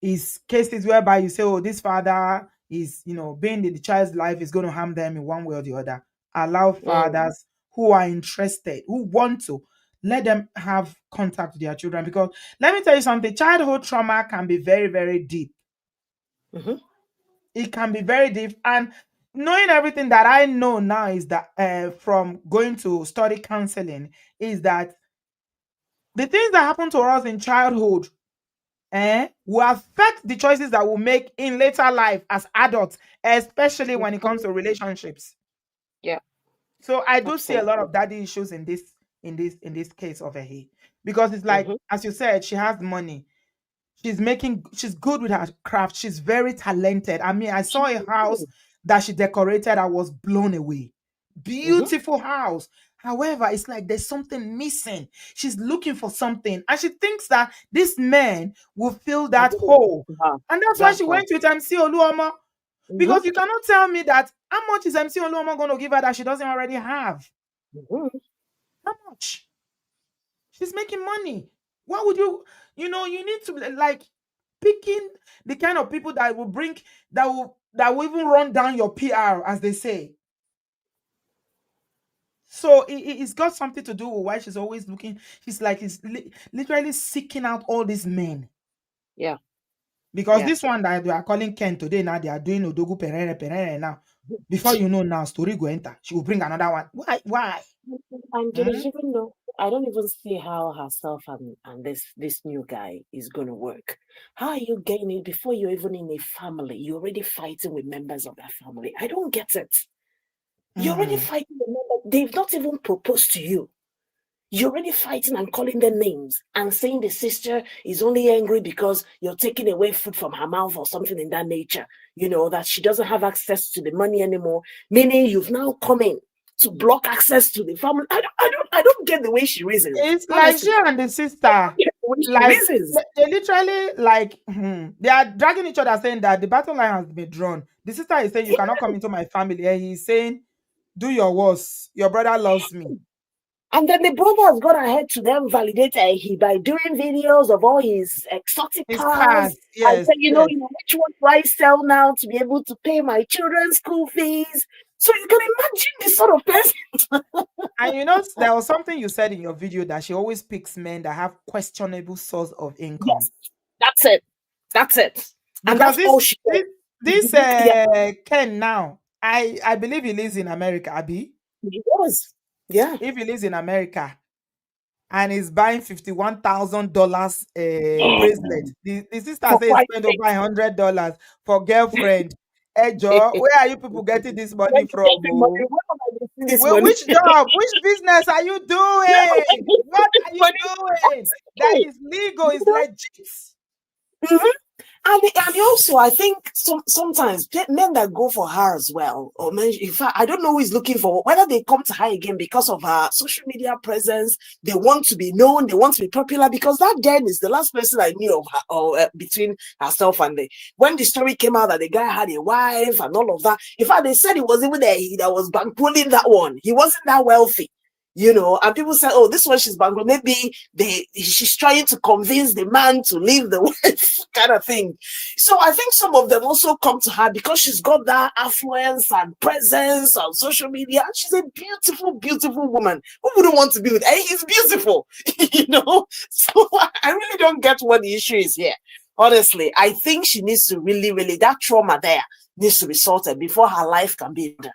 is cases whereby you say, oh, this father is, being in the child's life is going to harm them in one way or the other. Allow Mm, fathers who are interested, who want to, let them have contact with their children. Because let me tell you something, childhood trauma can be very, very deep. mm-hmm. It can be very deep. And knowing everything that I know now is that from going to study counseling, is that the things that happen to us in childhood will affect the choices that we'll make in later life as adults, especially when it comes to relationships. Yeah. So I do see a lot Absolutely. of daddy issues in this case of Ehi, because it's like, Mm-hmm. as you said, she has money. She's good with her craft. She's very talented. I mean, I saw a house that she decorated. I was blown away. Mm-hmm. Beautiful house. However, it's like there's something missing. She's looking for something, and she thinks that this man will fill I'm that gonna give hole. to her. And that's why she Exactly. went with MC Oluomo. Mm-hmm. Because you cannot tell me that how much is MC Oluomo going to give her that she doesn't already have? Mm-hmm. How much? She's making money. Why would you need to like picking the kind of people that will bring that will even run down your PR, as they say. So it's got something to do with why she's always looking. She's like literally seeking out all these men. Yeah. Because Yeah. this one that they are calling Ken today, now they are doing Odogu Perere now. Before you know now, story go enter. She will bring another one. Why? Why? And do Hmm? you even know? I don't even see how herself and this new guy is gonna work. How are you getting it before you're even in a family? You're already fighting with members of that family. I don't get it. You're already Mm. fighting with members. They've not even proposed to you. You're already fighting and calling them names and saying the sister is only angry because you're taking away food from her mouth or something in that nature. That she doesn't have access to the money anymore. Meaning you've now come in to block access to the family. I don't get the way she reasons. It's like Honestly, she and the sister, get the way she like reasons. they literally like they are dragging each other, saying that the battle line has been drawn. The sister is saying, "You cannot come into my family," and he's saying, "Do your worst. Your brother loves me." And then the brother has gone ahead to them validate he by doing videos of all his exotic His cars cars, and yes, say, yes. which one do I sell now to be able to pay my children's school fees? So you can imagine the sort of person. And there was something you said in your video that she always picks men that have questionable source of income. Yes, that's it. That's it. And Because that's this all she this does. this Yeah, Ken now, I believe he lives in America, Abby. he was. Yeah. If he lives in America and is buying $51,000 bracelet, the sister For says Christ's spend over sake. $100 for girlfriend. Hey Joe, where are you people getting this money When you from? get the money, Oh? where am I getting this Well, money? which job? Which business are you Where am I doing? getting What this are you money? doing? That is legal, is legit. Mhm. And also, I think sometimes men that go for her as well, or men, in fact, I don't know who is looking for, whether they come to her again because of her social media presence. They want to be known, they want to be popular, because that then is the last person I knew of her, or between herself and when the story came out that the guy had a wife and all of that. In fact, they said it was even that was bankrolling that one. He wasn't that wealthy. And people say, oh, this one she's bankrupt. Maybe she's trying to convince the man to leave the wife, kind of thing. So I think some of them also come to her because she's got that affluence and presence on social media. And she's a beautiful, beautiful woman. Who wouldn't want to be with her? Hey, he's beautiful, So I really don't get what the issue is here. Honestly, I think she needs to really, that trauma there needs to be sorted before her life can be done.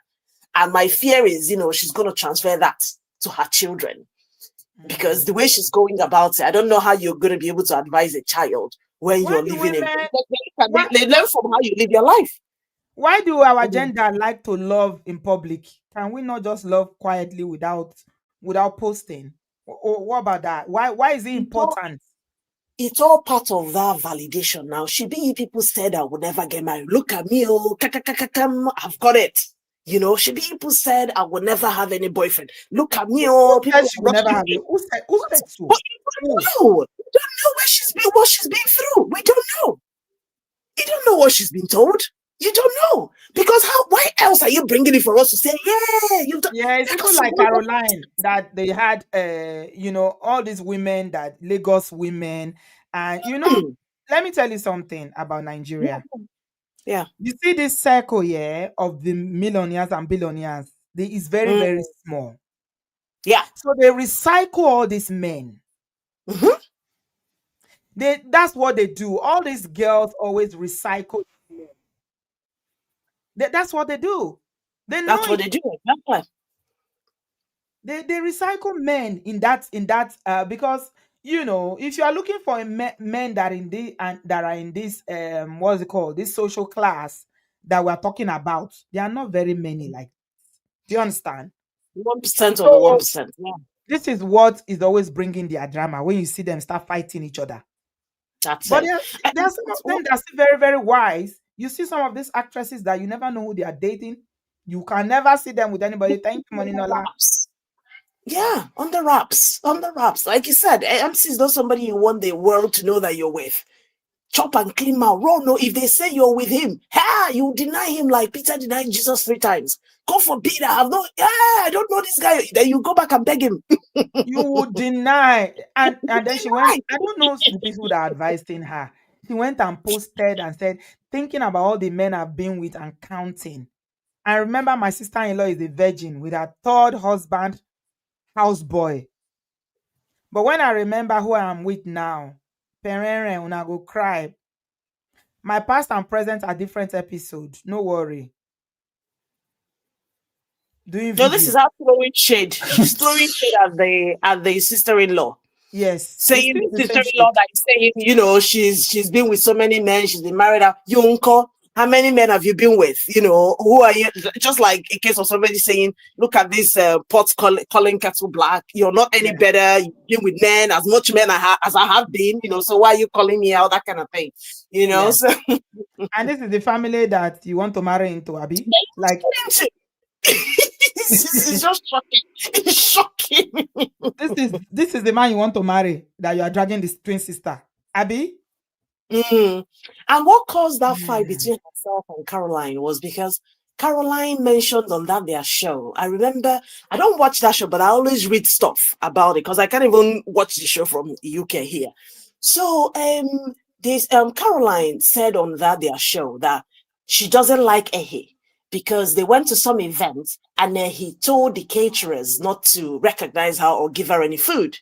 And my fear is, she's going to transfer that to her children, because the way she's going about it, I don't know how you're going to be able to advise a child when you're living in. They learn from how you live your life. Why do our gender like to love in public? Can we not just love quietly without posting? What about that? Why is it important? It's all part of that validation. Now, people said I would never get married. Look at me, I've got it. People said I would never have any boyfriend. Look at me, people she will never have it. Who said so? But you don't know. We don't know what she's been through. We don't know. You don't know what she's been told. You don't know, because why else are you bringing it for us to say, it's people like Caroline that they had, all these women, that Lagos women, and let me tell you something about Nigeria. Yeah. You see this circle here of the millionaires and billionaires, it's very, very small. Yeah. So they recycle all these men. That's what they do. All these girls always recycle. That's what they do. That's what they do. They recycle men in that because if you are looking for men that are in this what's it called, this social class that we're talking about, there are not very many. Like, do you understand? 1% of the 1%. Yeah. This is what is always bringing their drama when you see them start fighting each other. But there are some of them that are still very, very wise. You see some of these actresses that you never know who they are dating. You can never see them with anybody. Thank you, Moninola. Yeah, on the wraps. Like you said, MC is not somebody you want the world to know that you're with. Chop and clean mouth. No, if they say you're with him, you deny him like Peter denied Jesus 3 times. God forbid, I don't know this guy. Then you go back and beg him. You would deny. And then she went, I don't know the people that are advising her. She went and posted and said, thinking about all the men I've been with and counting. I remember my sister-in-law is a virgin with her 3rd husband, houseboy. But when I remember who I am with now, Perere, when I go cry. My past and present are different episodes. No worry. No, this is her throwing shade. She's throwing shade at the sister-in-law. Yes. Saying the sister-in-law that is saying, she's been with so many men, she's been married out. Uncle, how many men have you been with? Who are you? Just like in case of somebody saying, look at this pot calling kettle black. You're not any better. You've been with men, as much men as I have been, so why are you calling me out? That kind of thing. So and this is the family that you want to marry into, Abby? Like it's just shocking. It's shocking. This is the man you want to marry, that you are dragging this twin sister, Abby. And what caused that fight between herself and Caroline was because Caroline mentioned on their show. I remember, I don't watch that show, but I always read stuff about it because I can't even watch the show from the UK here. So Caroline said on their show that she doesn't like Ehe because they went to some event and he told the caterers not to recognize her or give her any food.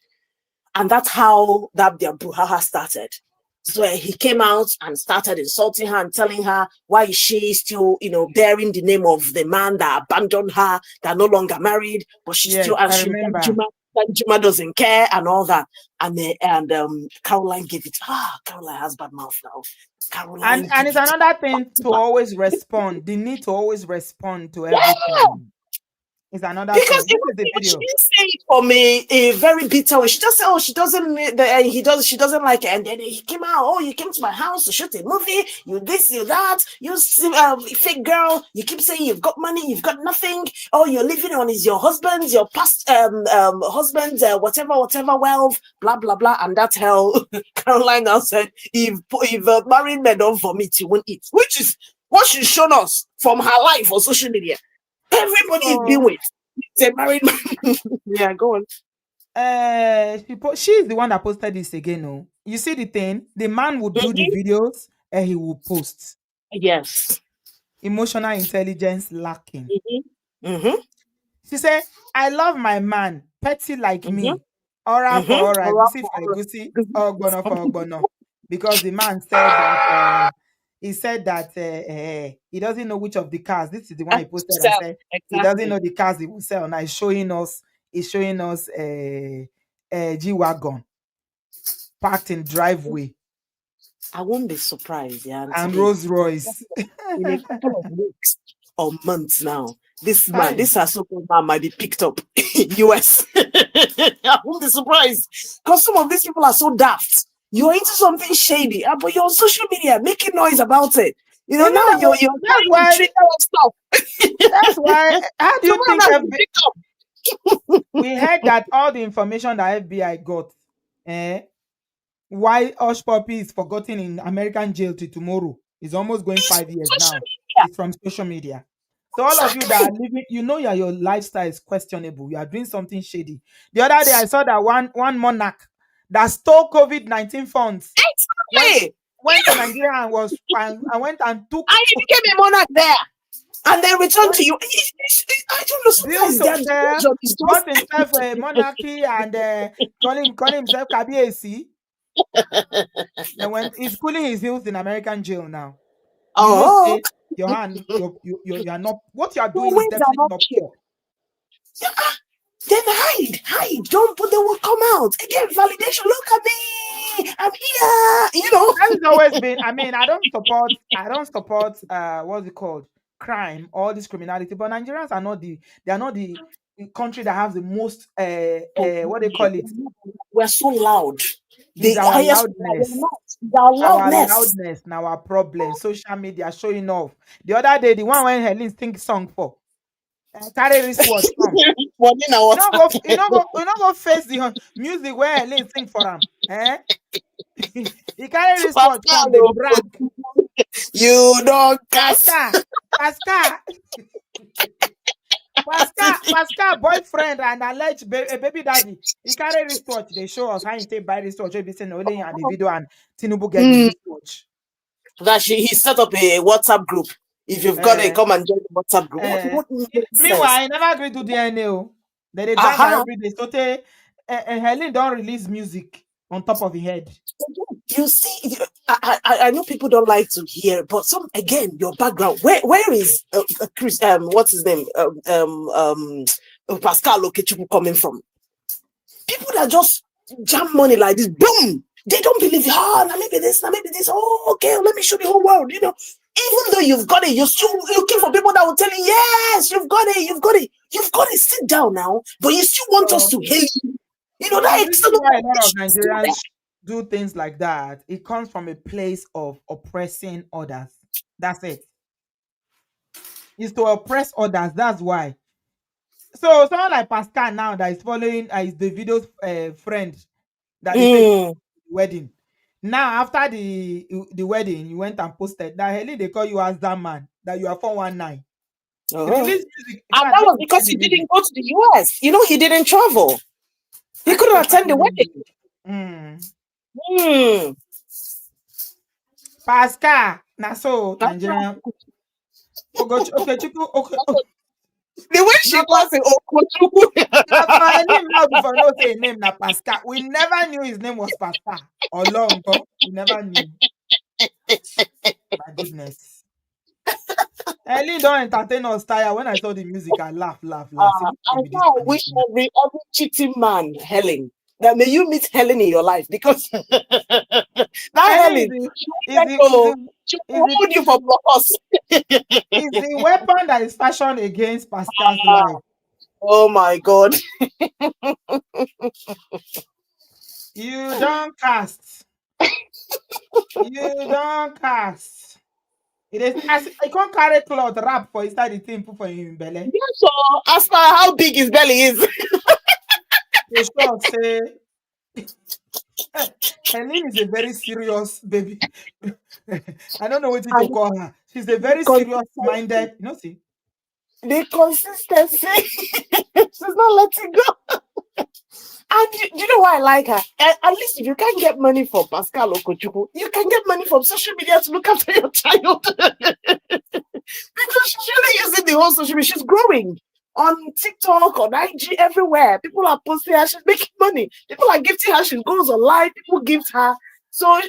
And that's how their brouhaha started. So he came out and started insulting her and telling her why is she still, bearing the name of the man that abandoned her, that no longer married, but she's still, and she remember. Juma doesn't care and all that. And Caroline gave it. Caroline has bad mouth now. Caroline and it's another thing to always respond. The need to always respond to everything. It's another Because thing. This is the she video. didn't say it from a very bitter way. She just said, "Oh, she doesn't." She doesn't like it. And then he came out. "Oh, you came to my house to shoot a movie. You this, you that. You fake girl. You keep saying you've got money. You've got nothing. Oh, you're living on your husband's, your past husband's, whatever wealth. Blah blah blah." And that's how Caroline now said, "If married men don't vomit, you won't eat," which is what she's shown us from her life on social media. Everybody is being with. It's a married man. Yeah, go on. She's the one that posted this again. No, you see the thing. The man would do the videos and he will post. Yes. Emotional intelligence lacking. Mm-hmm. She said, "I love my man, petty like me. Ora for ora, gusi for gusi, ogbono for ogbono." Because the man said that he doesn't know which of the cars. This is the one he posted and said he doesn't know the cars he will sell. Now he's showing us G-Wagon parked in driveway. I won't be surprised, yeah. And Rolls Royce. In a couple of weeks or months now, this so-called man might be picked up in US. I won't be surprised. Because some of these people are so daft. You're into something shady, but you're on social media making noise about it. You know, now you're that's why stuff. That's why. How do you think we heard that all the information that FBI got, why Hush Puppy is forgotten in American jail till tomorrow? Is almost going 5 years now. It's from social media. So all of you that are living, your lifestyle is questionable. You are doing something shady. The other day I saw that one monarch that stole COVID-19 funds. Went to Nigeria and went and took. And he became a monarch there. And then returned to you. I don't know. Sometimes bought himself a monarchy and calling himself Kabiesi. And when he's cooling his heels in American jail now. Your hand, you are not. What you are doing is definitely not pure. Then hide. Don't put. They will come out again. Validation. Look at me. I'm here. That has always been. I mean, I don't support. What's it called? Crime or this criminality. But Nigerians are not the. They are not the country that has the most. What they call it? We're so loud. Our loudness. Our loudness. Now our problem. Social media showing off. The other day, the one when Helen sing song for. Carry wristwatch come. You not go face the music where Helen sing for him. He carry wristwatch come. They brag. You don't Pascal, boyfriend and alleged baby daddy. He carry wristwatch. They show us how he take buy wristwatch. We be saying only and the video and Tinubu get the wristwatch. That he set up a WhatsApp group. If you've got it, come and join the WhatsApp group. Meanwhile, I never agree to DNA. Then they drag every day. So Helen don't release music on top of the head. You see, I know people don't like to hear, but your background. Where is Chris? What's his name? Pascal Okechukwu coming from? People that just jam money like this, boom. They don't believe. Now maybe this. Oh, okay. Let me show the whole world. Even though you've got it, you're still looking for people that will tell you, yes, you've got it. Sit down now, but you still want us to hate you. That's why a lot of Nigerians do things like that. It comes from a place of oppressing others. That's it. It's to oppress others. That's why. So someone like Pascal now that is following is Davido's friend that they wedding. Now after the wedding, you went and posted that Helen, they call you as that man, that you are 419. Release music. And that was because he didn't go to the US. He didn't travel. He couldn't attend the wedding. Pascal, so Nigerian. Okay. The way she was in before no say name na Pascal. We never knew his name was Pascal or long ago. We never knew. My goodness. Helen don't entertain us tire. When I saw the music, I laugh. I wish every cheating man, Helen, that may you meet Helen in your life, because that Helen she will hold you for blockers. It's the weapon that is fashioned against Pascal's life. Oh my God. You don't cast. You don't cast. It is as I can't carry cloth wrap for inside the thing put for him belly. Yeah, so as per how big his belly is. To sure say Helen is a very serious baby. I don't know what to And call her. She's a the very serious consistency. minded, you know, see. The consistency. She's not letting go. And do you know why I like her? At least if you can't get money from Pascal Okochukwu, you can get money from social media to look after your child. Because she's really using the whole social media. She's growing on TikTok, on IG, everywhere. People are posting her. She's making money. People are gifting her. She goes online. People gift her. So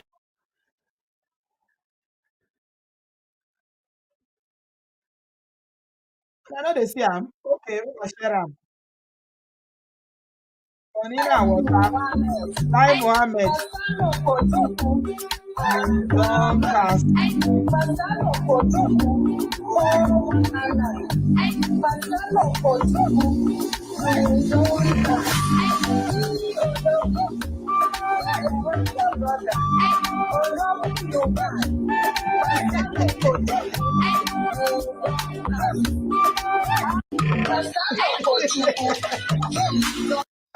I know they see him. Okay, we can share him. Onina water. Lai Mohammed. You don't cast.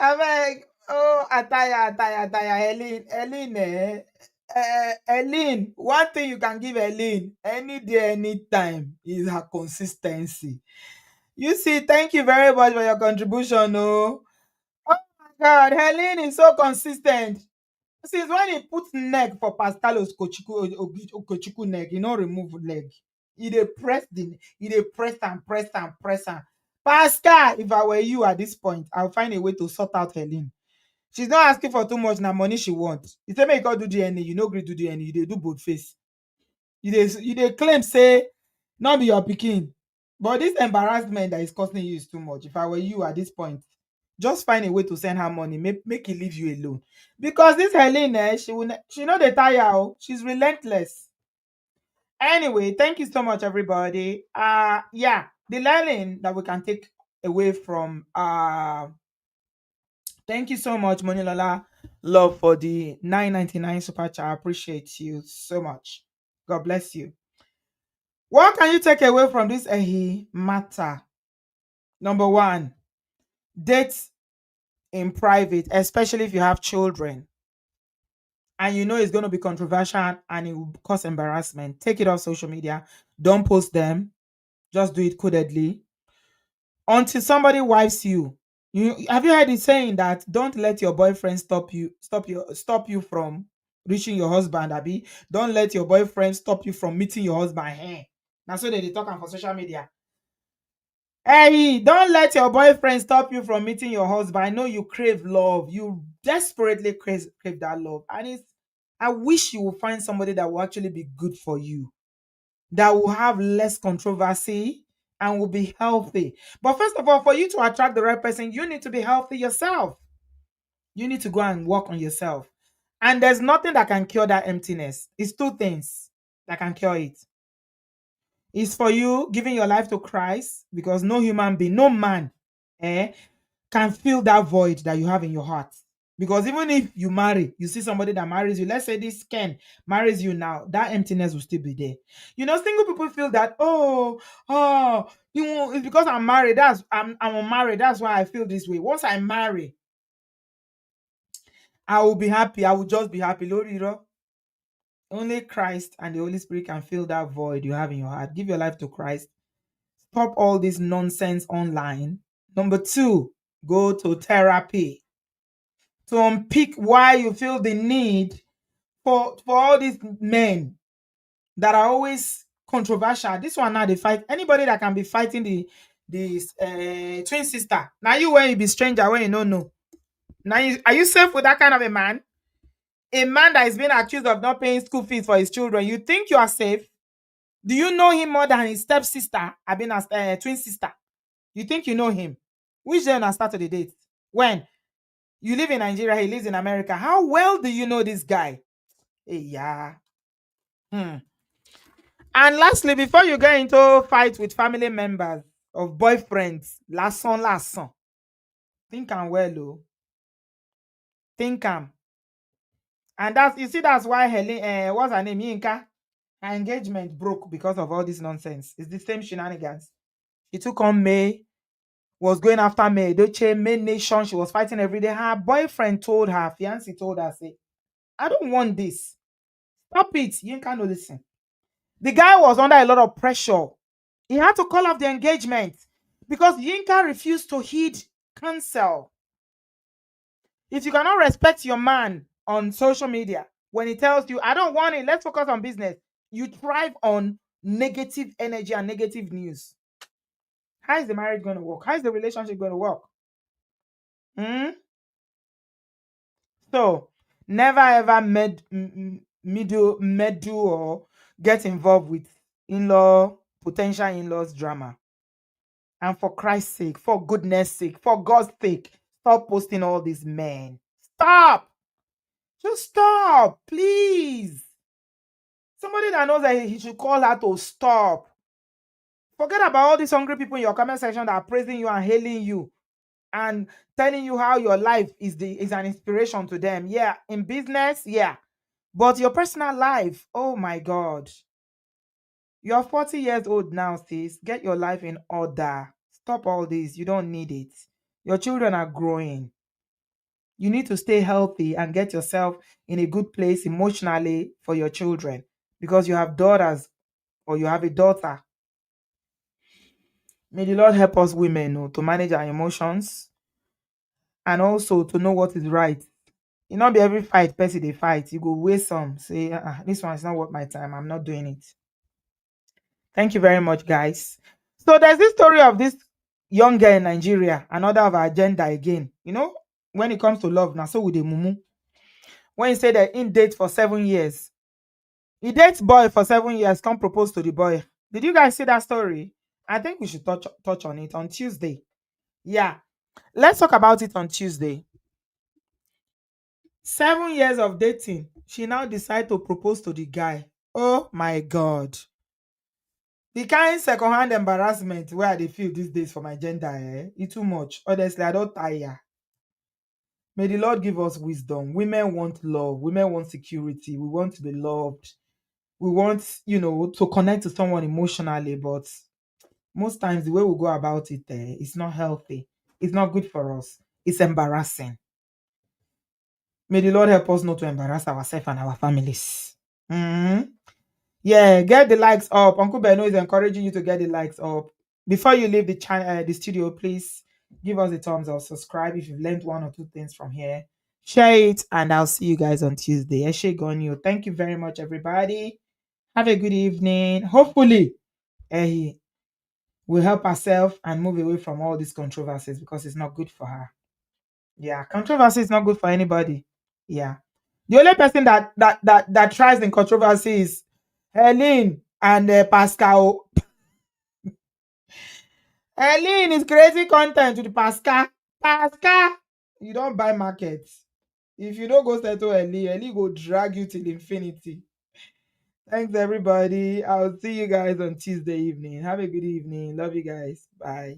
I'm like, oh, Ataya, Eileen, Eileen. One thing you can give Eileen any day, anytime is her consistency. You see, thank you very much for your contribution. Oh my God, Helen is so consistent. Since when he put neck for Pastalos Kochiku neck, he no remove leg. He dey press and press. Pascal, if I were you at this point, I'll find a way to sort out Helen. She's not asking for too much now money she wants. You say make you go do DNA, you no gree do DNA, you dey do both face. You dey claim say not be your pikin. But this embarrassment that is costing you is too much. If I were you at this point, just find a way to send her money. Make it leave you alone. Because this Helene, she know the tire. Oh. She's relentless. Anyway, thank you so much, everybody. Yeah, the learning that we can take away from thank you so much, Monilola Love, for the 9.99 super chat. I appreciate you so much. God bless you. What can you take away from this matter? Number one, date in private, especially if you have children and you know it's going to be controversial and it will cause embarrassment. Take it off social media. Don't post them. Just do it codedly until somebody wipes you. You have you heard it saying that don't let your boyfriend stop you from reaching your husband, Abby. Don't let your boyfriend stop you from meeting your husband. Hey, that's what they talk on for social media. Hey, don't let your boyfriend stop you from meeting your husband. I know you crave love. You desperately crave that love. And I wish you will find somebody that will actually be good for you, that will have less controversy and will be healthy. But first of all, for you to attract the right person, you need to be healthy yourself. You need to go and work on yourself. And there's nothing that can cure that emptiness. It's two things that can cure it. It's for you giving your life to Christ, because no human being, no man, can fill that void that you have in your heart. Because even if you marry, you see somebody that marries you, let's say this Ken marries you now, that emptiness will still be there. Single people feel that, it's because I'm married. I'm unmarried. That's why I feel this way. Once I marry, I will be happy. I will just be happy. Lord, only Christ and the Holy Spirit can fill that void you have in your heart. Give your life to Christ. Stop all this nonsense online. Number two, go to therapy to unpick why you feel the need for all these men that are always controversial. This one now they fight anybody that can be fighting the twin sister. Now you when you be stranger when you don't know. Now are you safe with that kind of a man? A man that is being accused of not paying school fees for his children. You think you are safe? Do you know him more than his stepsister? I mean, as twin sister. You think you know him? Which day I started the date? When? You live in Nigeria, he lives in America. How well do you know this guy? Hey, yeah. And lastly, before you get into fight with family members, of boyfriends. Last. Think am well, oh. Think am. And that's why Helen, what's her name? Yinka. Her engagement broke because of all this nonsense. It's the same shenanigans. She took on May, was going after May Edochie, May Nation. She was fighting every day. Her boyfriend told her, fiancé told her, say, I don't want this. Stop it. Yinka no listen. The guy was under a lot of pressure. He had to call off the engagement because Yinka refused to heed counsel. If you cannot respect your man on social media when he tells you, I don't want it, let's focus on business, you thrive on negative energy and negative news. How is the marriage going to work? How is the relationship going to work? So, never ever meddle or get involved with in-law, potential in-laws drama. And for Christ's sake, for goodness sake, for God's sake, stop posting all these men. Stop! Just stop, please. Somebody that knows that he should call her to stop. Forget about all these hungry people in your comment section that are praising you and hailing you and telling you how your life is an inspiration to them. Yeah, in business, yeah. But your personal life, oh my God. You're 40 years old now, sis. Get your life in order. Stop all this. You don't need it. Your children are growing. You need to stay healthy and get yourself in a good place emotionally for your children because you have daughters or you have a daughter. May the Lord help us women to manage our emotions and also to know what is right. You not be every fight person they fight. You go waste some. Say, this one is not worth my time. I'm not doing it. Thank you very much, guys. So there's this story of this young girl in Nigeria, another of our agenda again. You know, when it comes to love, now so with the mumu. When you say that in date for 7 years, he dates boy for 7 years, come propose to the boy. Did you guys see that story? I think we should touch on it on Tuesday. Yeah, let's talk about it on Tuesday. 7 years of dating, she now decide to propose to the guy. Oh my God. The kind secondhand embarrassment where they feel these days for my gender, it's too much. Honestly, I don't tire. May the Lord give us wisdom. Women want love. Women want security. We want to be loved. We want, to connect to someone emotionally. But most times, the way we go about it, it's not healthy. It's not good for us. It's embarrassing. May the Lord help us not to embarrass ourselves and our families. Yeah, get the likes up. Uncle Beno is encouraging you to get the likes up. Before you leave the channel, the studio, please give us a thumbs up, subscribe if you've learned one or two things from here. Share it, and I'll see you guys on Tuesday. Eshe Gonyo. Thank you very much, everybody. Have a good evening. Hopefully, we'll help herself and move away from all these controversies because it's not good for her. Yeah, controversy is not good for anybody. Yeah. The only person that tries in controversy is Helen and Pascal. Helen is creating content with Pascal. Pascal, you don't buy markets. If you don't go settle Helen go drag you till infinity. Thanks, everybody. I'll see you guys on Tuesday evening. Have a good evening. Love you guys. Bye.